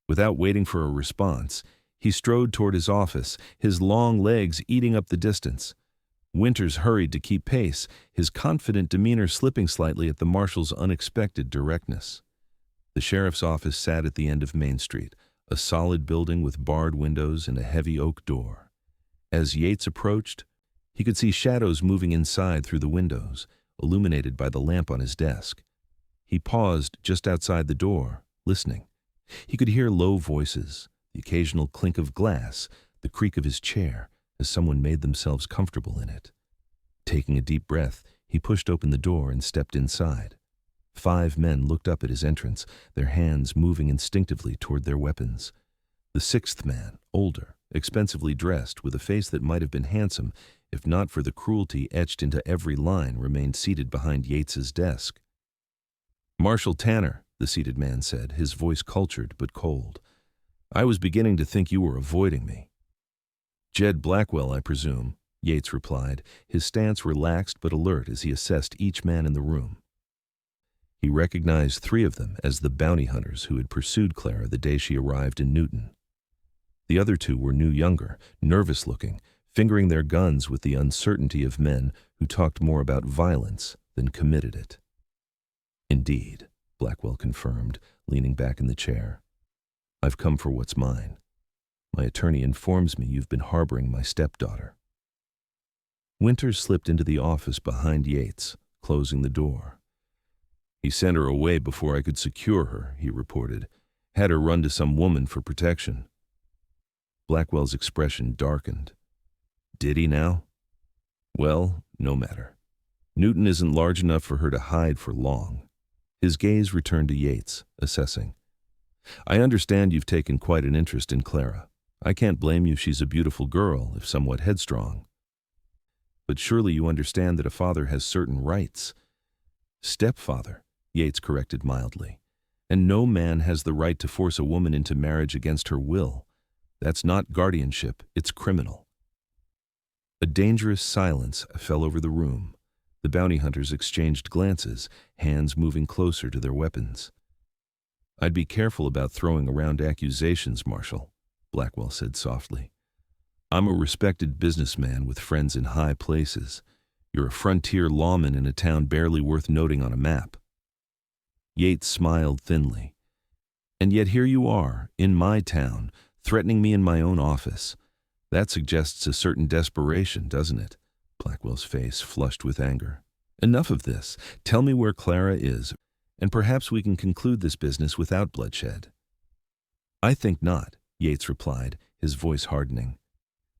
Without waiting for a response, he strode toward his office, his long legs eating up the distance. Winters hurried to keep pace, his confident demeanor slipping slightly at the marshal's unexpected directness. The sheriff's office sat at the end of Main Street, a solid building with barred windows and a heavy oak door. As Yates approached, he could see shadows moving inside through the windows, illuminated by the lamp on his desk. He paused just outside the door, listening. He could hear low voices, the occasional clink of glass, the creak of his chair, as someone made themselves comfortable in it. Taking a deep breath, he pushed open the door and stepped inside. 5 men looked up at his entrance, their hands moving instinctively toward their weapons. The 6th man, older, expensively dressed, with a face that might have been handsome, if not for the cruelty etched into every line, remained seated behind Yates's desk. Marshal Tanner, the seated man said, his voice cultured but cold. I was beginning to think you were avoiding me. Jed Blackwell, I presume, Yates replied, his stance relaxed but alert as he assessed each man in the room. He recognized 3 of them as the bounty hunters who had pursued Clara the day she arrived in Newton. The other 2 were younger, nervous-looking, fingering their guns with the uncertainty of men who talked more about violence than committed it. "Indeed," Blackwell confirmed, leaning back in the chair. "I've come for what's mine. My attorney informs me you've been harboring my stepdaughter." Winters slipped into the office behind Yates, closing the door. "He sent her away before I could secure her," he reported. "Had her run to some woman for protection." Blackwell's expression darkened. "Did he now? Well, no matter. Newton isn't large enough for her to hide for long." His gaze returned to Yates, assessing. "I understand you've taken quite an interest in Clara. I can't blame you. She's a beautiful girl, if somewhat headstrong. But surely you understand that a father has certain rights." "Stepfather," Yates corrected mildly. "And no man has the right to force a woman into marriage against her will. That's not guardianship, it's criminal." A dangerous silence fell over the room. The bounty hunters exchanged glances, hands moving closer to their weapons. "I'd be careful about throwing around accusations, Marshal," Blackwell said softly. "I'm a respected businessman with friends in high places. You're a frontier lawman in a town barely worth noting on a map." Yates smiled thinly. "And yet here you are, in my town, threatening me in my own office. That suggests a certain desperation, doesn't it?" Blackwell's face flushed with anger. "Enough of this. Tell me where Clara is, and perhaps we can conclude this business without bloodshed." "I think not," Yates replied, his voice hardening.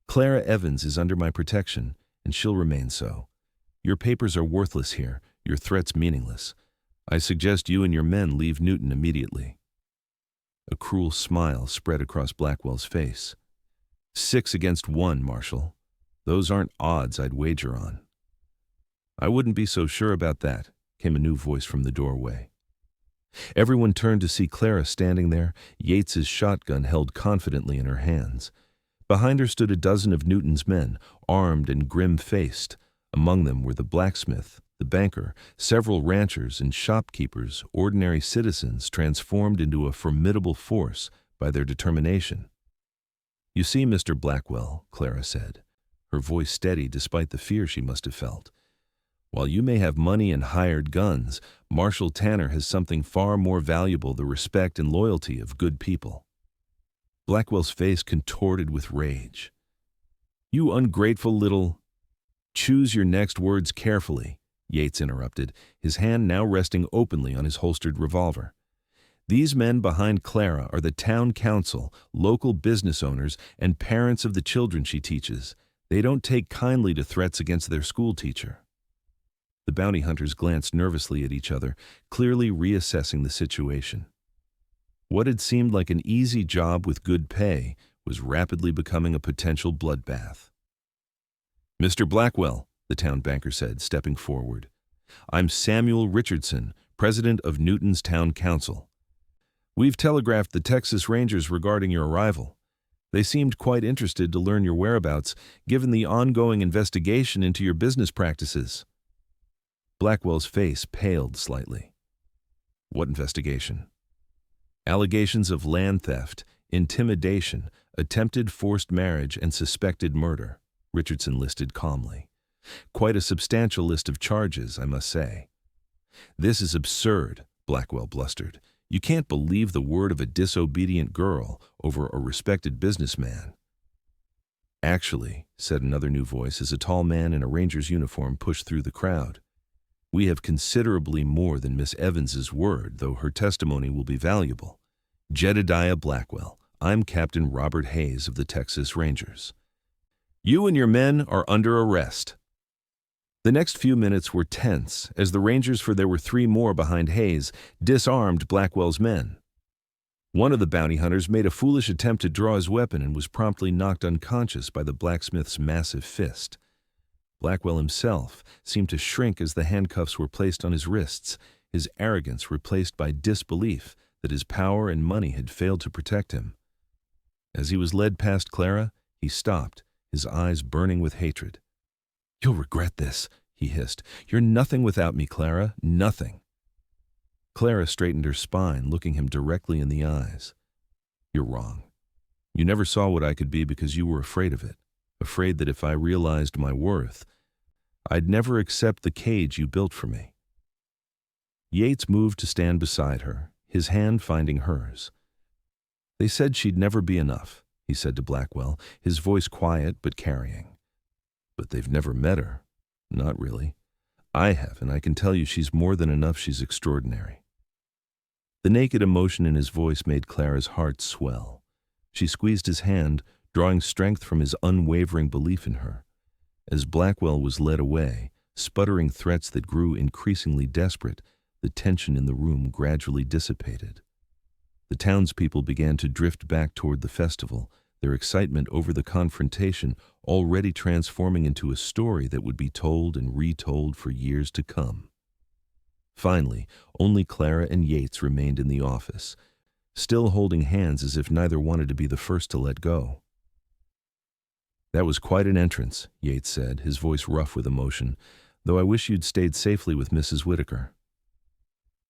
"Clara Evans is under my protection, and she'll remain so. Your papers are worthless here, your threats meaningless. I suggest you and your men leave Newton immediately." A cruel smile spread across Blackwell's face. 6 against 1, Marshal. Those aren't odds I'd wager on." "I wouldn't be so sure about that," came a new voice from the doorway. Everyone turned to see Clara standing there, Yates's shotgun held confidently in her hands. Behind her stood a dozen of Newton's men, armed and grim-faced. Among them were the blacksmith, the banker, several ranchers and shopkeepers, ordinary citizens transformed into a formidable force by their determination. "You see, Mr. Blackwell," Clara said, her voice steady despite the fear she must have felt. "While you may have money and hired guns, Marshal Tanner has something far more valuable, the respect and loyalty of good people." Blackwell's face contorted with rage. "You ungrateful little—" "Choose your next words carefully," Yates interrupted, his hand now resting openly on his holstered revolver. "These men behind Clara are the town council, local business owners, and parents of the children she teaches. They don't take kindly to threats against their school teacher." The bounty hunters glanced nervously at each other, clearly reassessing the situation. What had seemed like an easy job with good pay was rapidly becoming a potential bloodbath. "Mr. Blackwell," the town banker said, stepping forward. "I'm Samuel Richardson, president of Newton's Town Council. We've telegraphed the Texas Rangers regarding your arrival. They seemed quite interested to learn your whereabouts, given the ongoing investigation into your business practices." Blackwell's face paled slightly. "What investigation?" "Allegations of land theft, intimidation, attempted forced marriage, and suspected murder," Richardson listed calmly. "Quite a substantial list of charges, I must say." "This is absurd," Blackwell blustered. "You can't believe the word of a disobedient girl over a respected businessman." "Actually," said another new voice as a tall man in a ranger's uniform pushed through the crowd, "we have considerably more than Miss Evans's word, though her testimony will be valuable. Jedediah Blackwell, I'm Captain Robert Hayes of the Texas Rangers. You and your men are under arrest." The next few minutes were tense as the Rangers, for there were 3 more behind Hayes, disarmed Blackwell's men. One of the bounty hunters made a foolish attempt to draw his weapon and was promptly knocked unconscious by the blacksmith's massive fist. Blackwell himself seemed to shrink as the handcuffs were placed on his wrists, his arrogance replaced by disbelief that his power and money had failed to protect him. As he was led past Clara, he stopped, his eyes burning with hatred. "You'll regret this," he hissed. "You're nothing without me, Clara, nothing." Clara straightened her spine, looking him directly in the eyes. You're wrong. You never saw what I could be because you were afraid of it, afraid that if I realized my worth, I'd never accept the cage you built for me. Yates moved to stand beside her, his hand finding hers. They said she'd never be enough, he said to Blackwell, his voice quiet but carrying. But they've never met her. Not really. I have, and I can tell you she's more than enough. She's extraordinary. The naked emotion in his voice made Clara's heart swell. She squeezed his hand, drawing strength from his unwavering belief in her. As Blackwell was led away, sputtering threats that grew increasingly desperate, the tension in the room gradually dissipated. The townspeople began to drift back toward the festival, their excitement over the confrontation already transforming into a story that would be told and retold for years to come. Finally, only Clara and Yates remained in the office, still holding hands as if neither wanted to be the first to let go. That was quite an entrance, Yates said, his voice rough with emotion, though I wish you'd stayed safely with Mrs. Whitaker.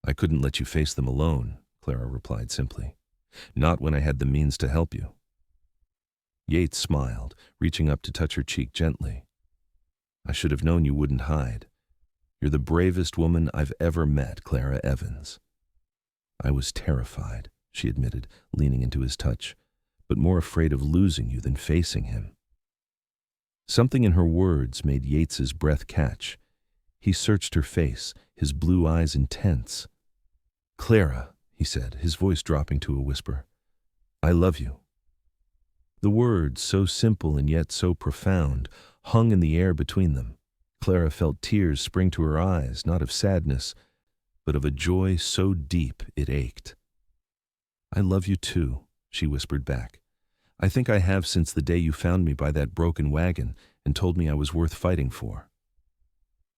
I couldn't let you face them alone, Clara replied simply. Not when I had the means to help you. Yates smiled, reaching up to touch her cheek gently. I should have known you wouldn't hide. You're the bravest woman I've ever met, Clara Evans. I was terrified, she admitted, leaning into his touch, but more afraid of losing you than facing him. Something in her words made Yates's breath catch. He searched her face, his blue eyes intense. Clara, he said, his voice dropping to a whisper, I love you. The words, so simple and yet so profound, hung in the air between them. Clara felt tears spring to her eyes, not of sadness, but of a joy so deep it ached. I love you too, she whispered back. I think I have since the day you found me by that broken wagon and told me I was worth fighting for.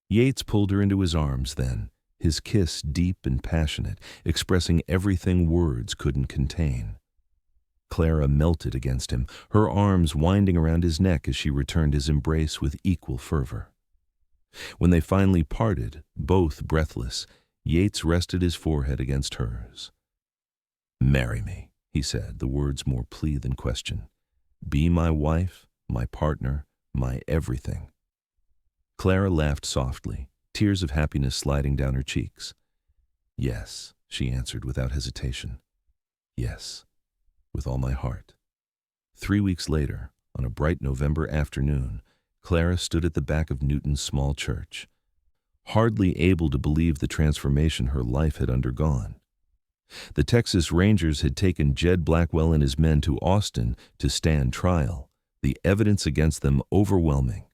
Yates pulled her into his arms then, his kiss deep and passionate, expressing everything words couldn't contain. Clara melted against him, her arms winding around his neck as she returned his embrace with equal fervor. When they finally parted, both breathless, Yates rested his forehead against hers. Marry me, he said, the words more plea than question. Be my wife, my partner, my everything. Clara laughed softly, tears of happiness sliding down her cheeks. Yes, she answered without hesitation. Yes, with all my heart. 3 weeks later, on a bright November afternoon, Clara stood at the back of Newton's small church, hardly able to believe the transformation her life had undergone. The Texas Rangers had taken Jed Blackwell and his men to Austin to stand trial, the evidence against them overwhelming.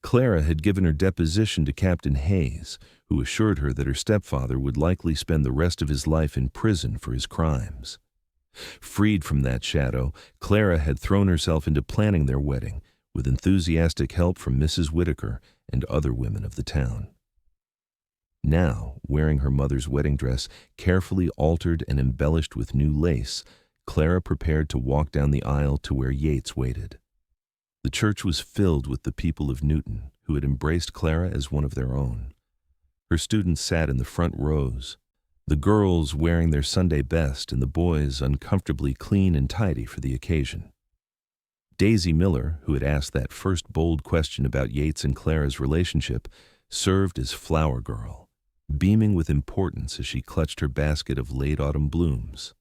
Clara had given her deposition to Captain Hayes, who assured her that her stepfather would likely spend the rest of his life in prison for his crimes. Freed from that shadow, Clara had thrown herself into planning their wedding, with enthusiastic help from Mrs. Whitaker and other women of the town. Now, wearing her mother's wedding dress, carefully altered and embellished with new lace, Clara prepared to walk down the aisle to where Yates waited. The church was filled with the people of Newton, who had embraced Clara as one of their own. Her students sat in the front rows, the girls wearing their Sunday best and the boys uncomfortably clean and tidy for the occasion. Daisy Miller, who had asked that first bold question about Yates and Clara's relationship, served as flower girl, beaming with importance as she clutched her basket of late autumn blooms.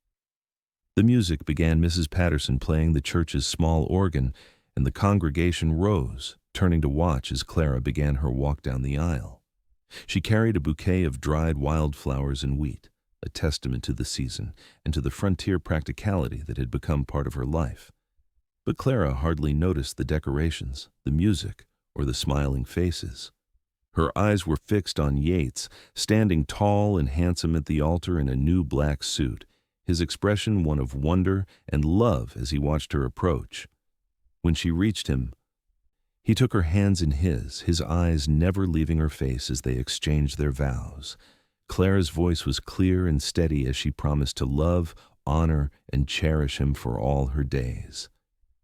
The music began, Mrs. Patterson playing the church's small organ, and the congregation rose, turning to watch as Clara began her walk down the aisle. She carried a bouquet of dried wildflowers and wheat, a testament to the season and to the frontier practicality that had become part of her life. But Clara hardly noticed the decorations, the music, or the smiling faces. Her eyes were fixed on Yates, standing tall and handsome at the altar in a new black suit, his expression one of wonder and love as he watched her approach. When she reached him, he took her hands in his eyes never leaving her face as they exchanged their vows. Clara's voice was clear and steady as she promised to love, honor, and cherish him for all her days.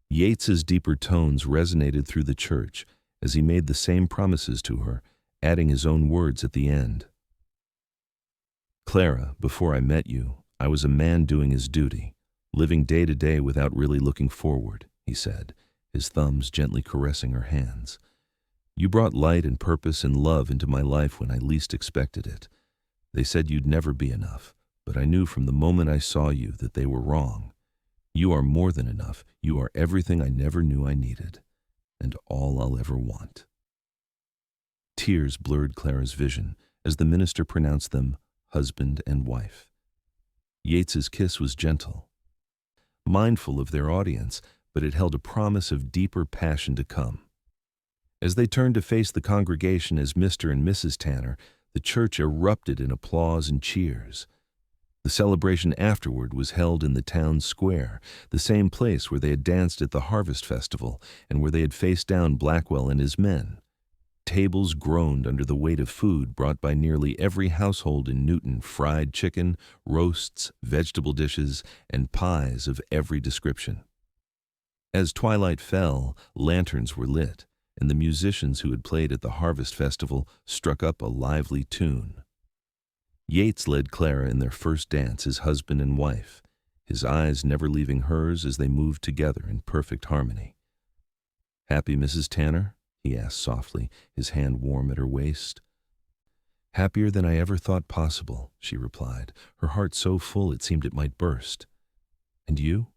Yates's deeper tones resonated through the church as he made the same promises to her, adding his own words at the end. Clara, before I met you, I was a man doing his duty, living day to day without really looking forward, he said, his thumbs gently caressing her hands. You brought light and purpose and love into my life when I least expected it. They said you'd never be enough, but I knew from the moment I saw you that they were wrong. You are more than enough. You are everything I never knew I needed, and all I'll ever want. Tears blurred Clara's vision as the minister pronounced them husband and wife. Yates's kiss was gentle, mindful of their audience, but it held a promise of deeper passion to come. As they turned to face the congregation as Mr. and Mrs. Tanner, the church erupted in applause and cheers. The celebration afterward was held in the town square, the same place where they had danced at the Harvest Festival and where they had faced down Blackwell and his men. Tables groaned under the weight of food brought by nearly every household in Newton: fried chicken, roasts, vegetable dishes, and pies of every description. As twilight fell, lanterns were lit, and the musicians who had played at the Harvest Festival struck up a lively tune. Yates led Clara in their first dance as husband and wife, his eyes never leaving hers as they moved together in perfect harmony. "Happy, Mrs. Tanner?" he asked softly, his hand warm at her waist. "Happier than I ever thought possible," she replied, her heart so full it seemed it might burst. "And you?"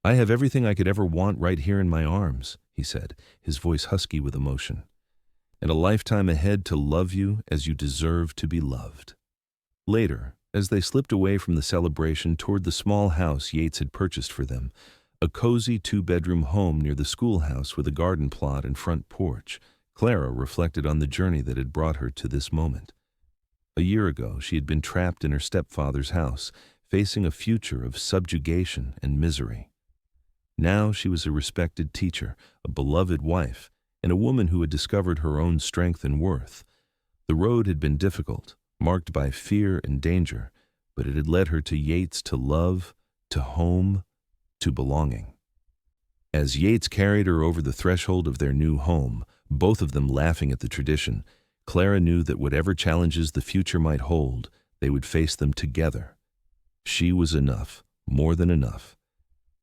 "I have everything I could ever want right here in my arms," he said, his voice husky with emotion, "and a lifetime ahead to love you as you deserve to be loved." Later, as they slipped away from the celebration toward the small house Yates had purchased for them, a cozy two-bedroom home near the schoolhouse with a garden plot and front porch, Clara reflected on the journey that had brought her to this moment. A year ago, she had been trapped in her stepfather's house, facing a future of subjugation and misery. Now she was a respected teacher, a beloved wife, and a woman who had discovered her own strength and worth. The road had been difficult, marked by fear and danger, but it had led her to Yates, to love, to home, to belonging. As Yates carried her over the threshold of their new home, both of them laughing at the tradition, Clara knew that whatever challenges the future might hold, they would face them together. She was enough, more than enough,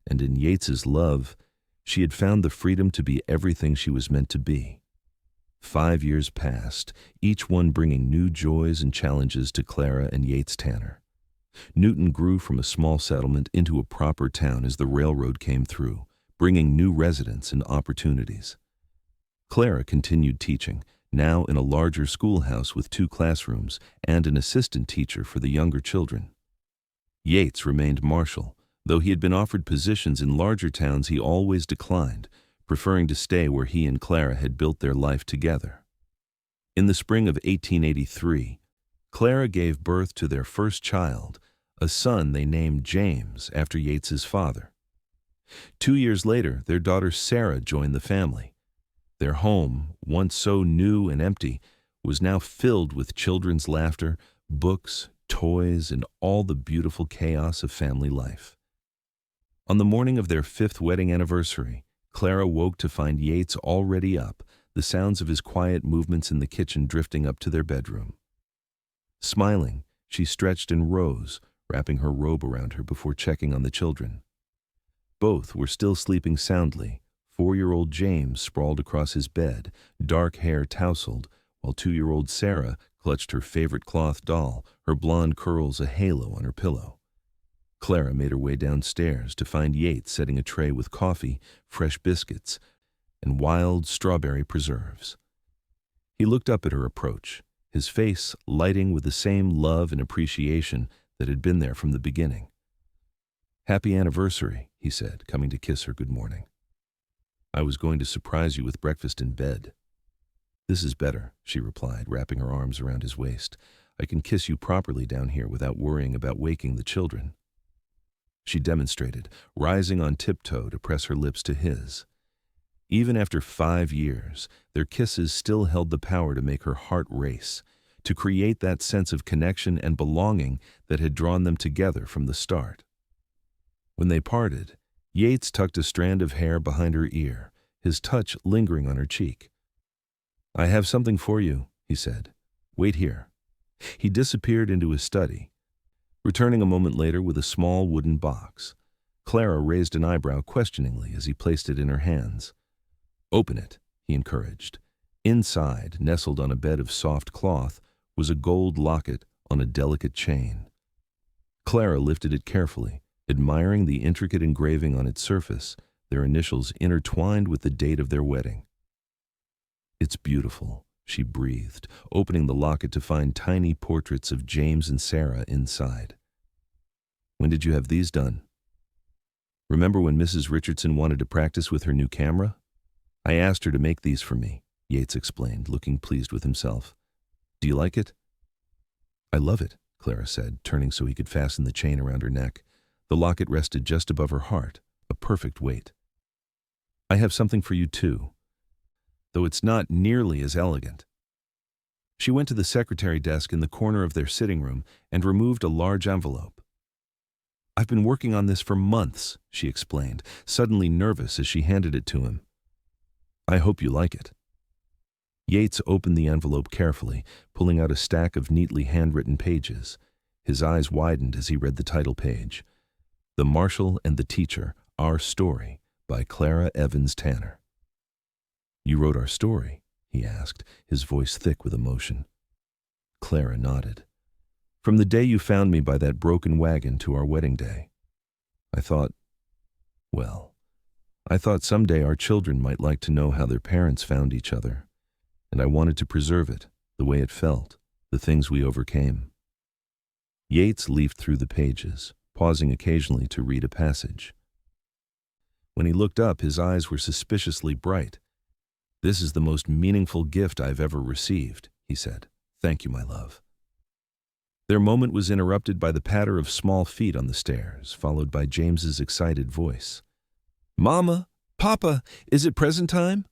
and in Yates's love, she had found the freedom to be everything she was meant to be. 5 years passed, each one bringing new joys and challenges to Clara and Yates Tanner. Newton grew from a small settlement into a proper town as the railroad came through, bringing new residents and opportunities. Clara continued teaching, now in a larger schoolhouse with 2 classrooms and an assistant teacher for the younger children. Yates remained Marshal. Though he had been offered positions in larger towns, he always declined, preferring to stay where he and Clara had built their life together. In the spring of 1883, Clara gave birth to their first child, a son they named James after Yates's father. 2 years later, their daughter Sarah joined the family. Their home, once so new and empty, was now filled with children's laughter, books, toys, and all the beautiful chaos of family life. On the morning of their 5th wedding anniversary, Clara woke to find Yates already up, the sounds of his quiet movements in the kitchen drifting up to their bedroom. Smiling, she stretched and rose, wrapping her robe around her before checking on the children. Both were still sleeping soundly. 4-year-old James sprawled across his bed, dark hair tousled, while 2-year-old Sarah clutched her favorite cloth doll, her blonde curls a halo on her pillow. Clara made her way downstairs to find Yates setting a tray with coffee, fresh biscuits, and wild strawberry preserves. He looked up at her approach, his face lighting with the same love and appreciation that had been there from the beginning. "Happy anniversary," he said, coming to kiss her good morning. "I was going to surprise you with breakfast in bed." "This is better," she replied, wrapping her arms around his waist. "I can kiss you properly down here without worrying about waking the children." She demonstrated, rising on tiptoe to press her lips to his. Even after 5 years, their kisses still held the power to make her heart race, to create that sense of connection and belonging that had drawn them together from the start. When they parted, Yates tucked a strand of hair behind her ear, his touch lingering on her cheek. "I have something for you," he said. "Wait here." He disappeared into his study, returning a moment later with a small wooden box. Clara raised an eyebrow questioningly as he placed it in her hands. "Open it," he encouraged. Inside, nestled on a bed of soft cloth, was a gold locket on a delicate chain. Clara lifted it carefully, admiring the intricate engraving on its surface, their initials intertwined with the date of their wedding. "It's beautiful," she breathed, opening the locket to find tiny portraits of James and Sarah inside. "When did you have these done?" "Remember when Mrs. Richardson wanted to practice with her new camera? I asked her to make these for me," Yates explained, looking pleased with himself. "Do you like it?" "I love it," Clara said, turning so he could fasten the chain around her neck. The locket rested just above her heart, a perfect weight. "I have something for you too, though it's not nearly as elegant." She went to the secretary desk in the corner of their sitting room and removed a large envelope. "I've been working on this for months," she explained, suddenly nervous as she handed it to him. "I hope you like it." Yates opened the envelope carefully, pulling out a stack of neatly handwritten pages. His eyes widened as he read the title page. "The Marshal and the Teacher, Our Story," by Clara Evans Tanner. "You wrote our story?" he asked, his voice thick with emotion. Clara nodded. "From the day you found me by that broken wagon to our wedding day. I thought someday our children might like to know how their parents found each other, and I wanted to preserve it, the way it felt, the things we overcame." Yates leafed through the pages, pausing occasionally to read a passage. When he looked up, his eyes were suspiciously bright. "This is the most meaningful gift I've ever received," he said. "Thank you, my love." Their moment was interrupted by the patter of small feet on the stairs, followed by James's excited voice. "Mama! Papa! Is it present time?"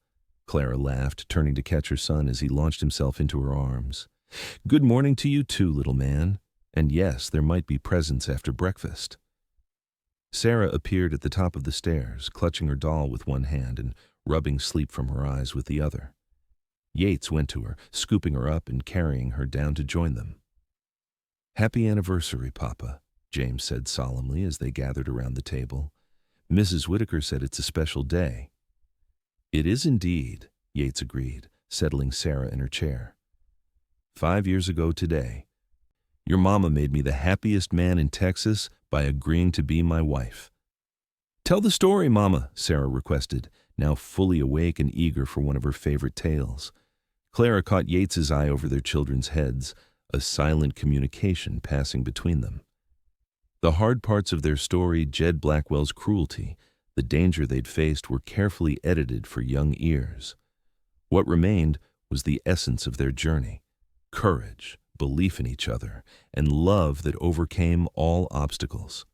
Clara laughed, turning to catch her son as he launched himself into her arms. "Good morning to you too, little man. And yes, there might be presents after breakfast." Sarah appeared at the top of the stairs, clutching her doll with one hand and rubbing sleep from her eyes with the other. Yates went to her, scooping her up and carrying her down to join them. "Happy anniversary, Papa," James said solemnly as they gathered around the table. "Mrs. Whitaker said it's a special day." "It is indeed," Yates agreed, settling Sarah in her chair. 5 years ago today, your mama made me the happiest man in Texas by agreeing to be my wife." "Tell the story, Mama," Sarah requested, now fully awake and eager for one of her favorite tales. Clara caught Yates's eye over their children's heads, a silent communication passing between them. The hard parts of their story, Jed Blackwell's cruelty, the danger they'd faced, were carefully edited for young ears. What remained was the essence of their journey: courage, belief in each other, and love that overcame all obstacles.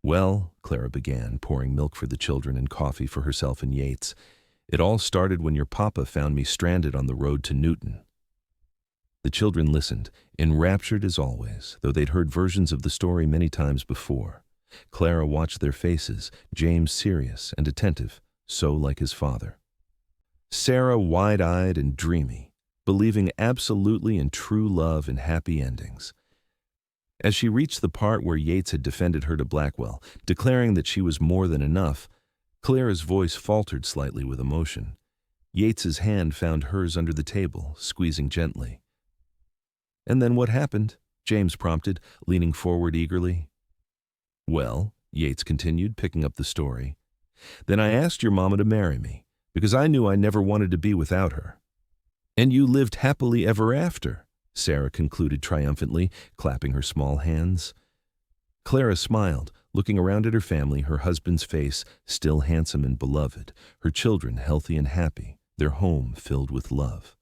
"Well," Clara began, pouring milk for the children and coffee for herself and Yates, "it all started when your papa found me stranded on the road to Newton." The children listened, enraptured as always, though they'd heard versions of the story many times before. Clara watched their faces, James serious and attentive, so like his father. Sarah wide-eyed and dreamy, believing absolutely in true love and happy endings. As she reached the part where Yates had defended her to Blackwell, declaring that she was more than enough, Clara's voice faltered slightly with emotion. Yates's hand found hers under the table, squeezing gently. "And then what happened?" James prompted, leaning forward eagerly. "Well," Yates continued, picking up the story, "then I asked your mama to marry me, because I knew I never wanted to be without her." "And you lived happily ever after," Sarah concluded triumphantly, clapping her small hands. Clara smiled, looking around at her family, her husband's face still handsome and beloved, her children healthy and happy, their home filled with love.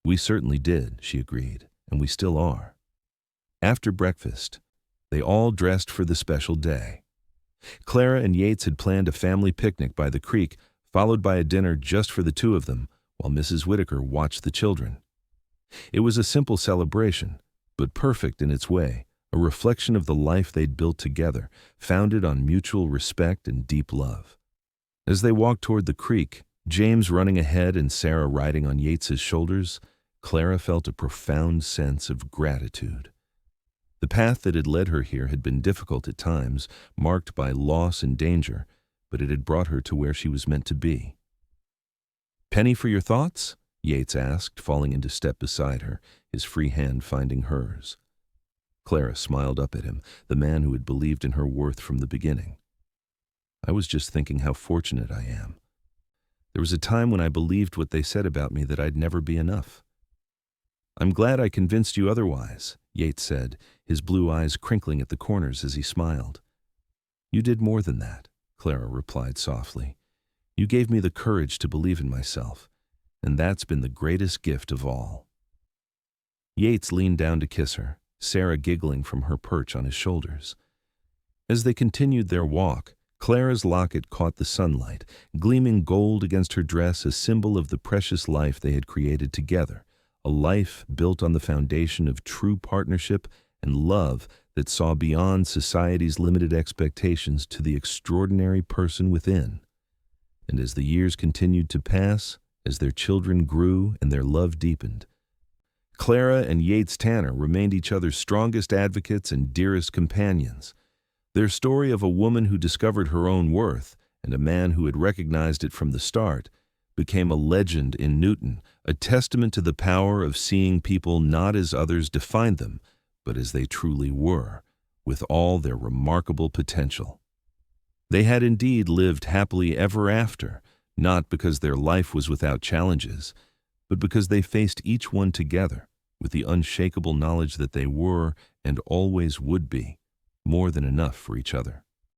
"We certainly did," she agreed, "and we still are." After breakfast, they all dressed for the special day. Clara and Yates had planned a family picnic by the creek, followed by a dinner just for the two of them, while Mrs. Whitaker watched the children. It was a simple celebration, but perfect in its way, a reflection of the life they'd built together, founded on mutual respect and deep love. As they walked toward the creek, James running ahead and Sarah riding on Yates's shoulders, Clara felt a profound sense of gratitude. The path that had led her here had been difficult at times, marked by loss and danger, but it had brought her to where she was meant to be. "Penny for your thoughts?" Yates asked, falling into step beside her, his free hand finding hers. Clara smiled up at him, the man who had believed in her worth from the beginning. "I was just thinking how fortunate I am. There was a time when I believed what they said about me, that I'd never be enough." "I'm glad I convinced you otherwise," Yates said, his blue eyes crinkling at the corners as he smiled. "You did more than that," Clara replied softly. "You gave me the courage to believe in myself, and that's been the greatest gift of all." Yates leaned down to kiss her, Sarah giggling from her perch on his shoulders. As they continued their walk, Clara's locket caught the sunlight, gleaming gold against her dress, a symbol of the precious life they had created together, a life built on the foundation of true partnership and love that saw beyond society's limited expectations to the extraordinary person within. And as the years continued to pass, as their children grew and their love deepened, Clara and Yates Tanner remained each other's strongest advocates and dearest companions. Their story of a woman who discovered her own worth and a man who had recognized it from the start became a legend in Newton, a testament to the power of seeing people not as others defined them, but as they truly were, with all their remarkable potential. They had indeed lived happily ever after, not because their life was without challenges, but because they faced each one together with the unshakable knowledge that they were, and always would be, more than enough for each other.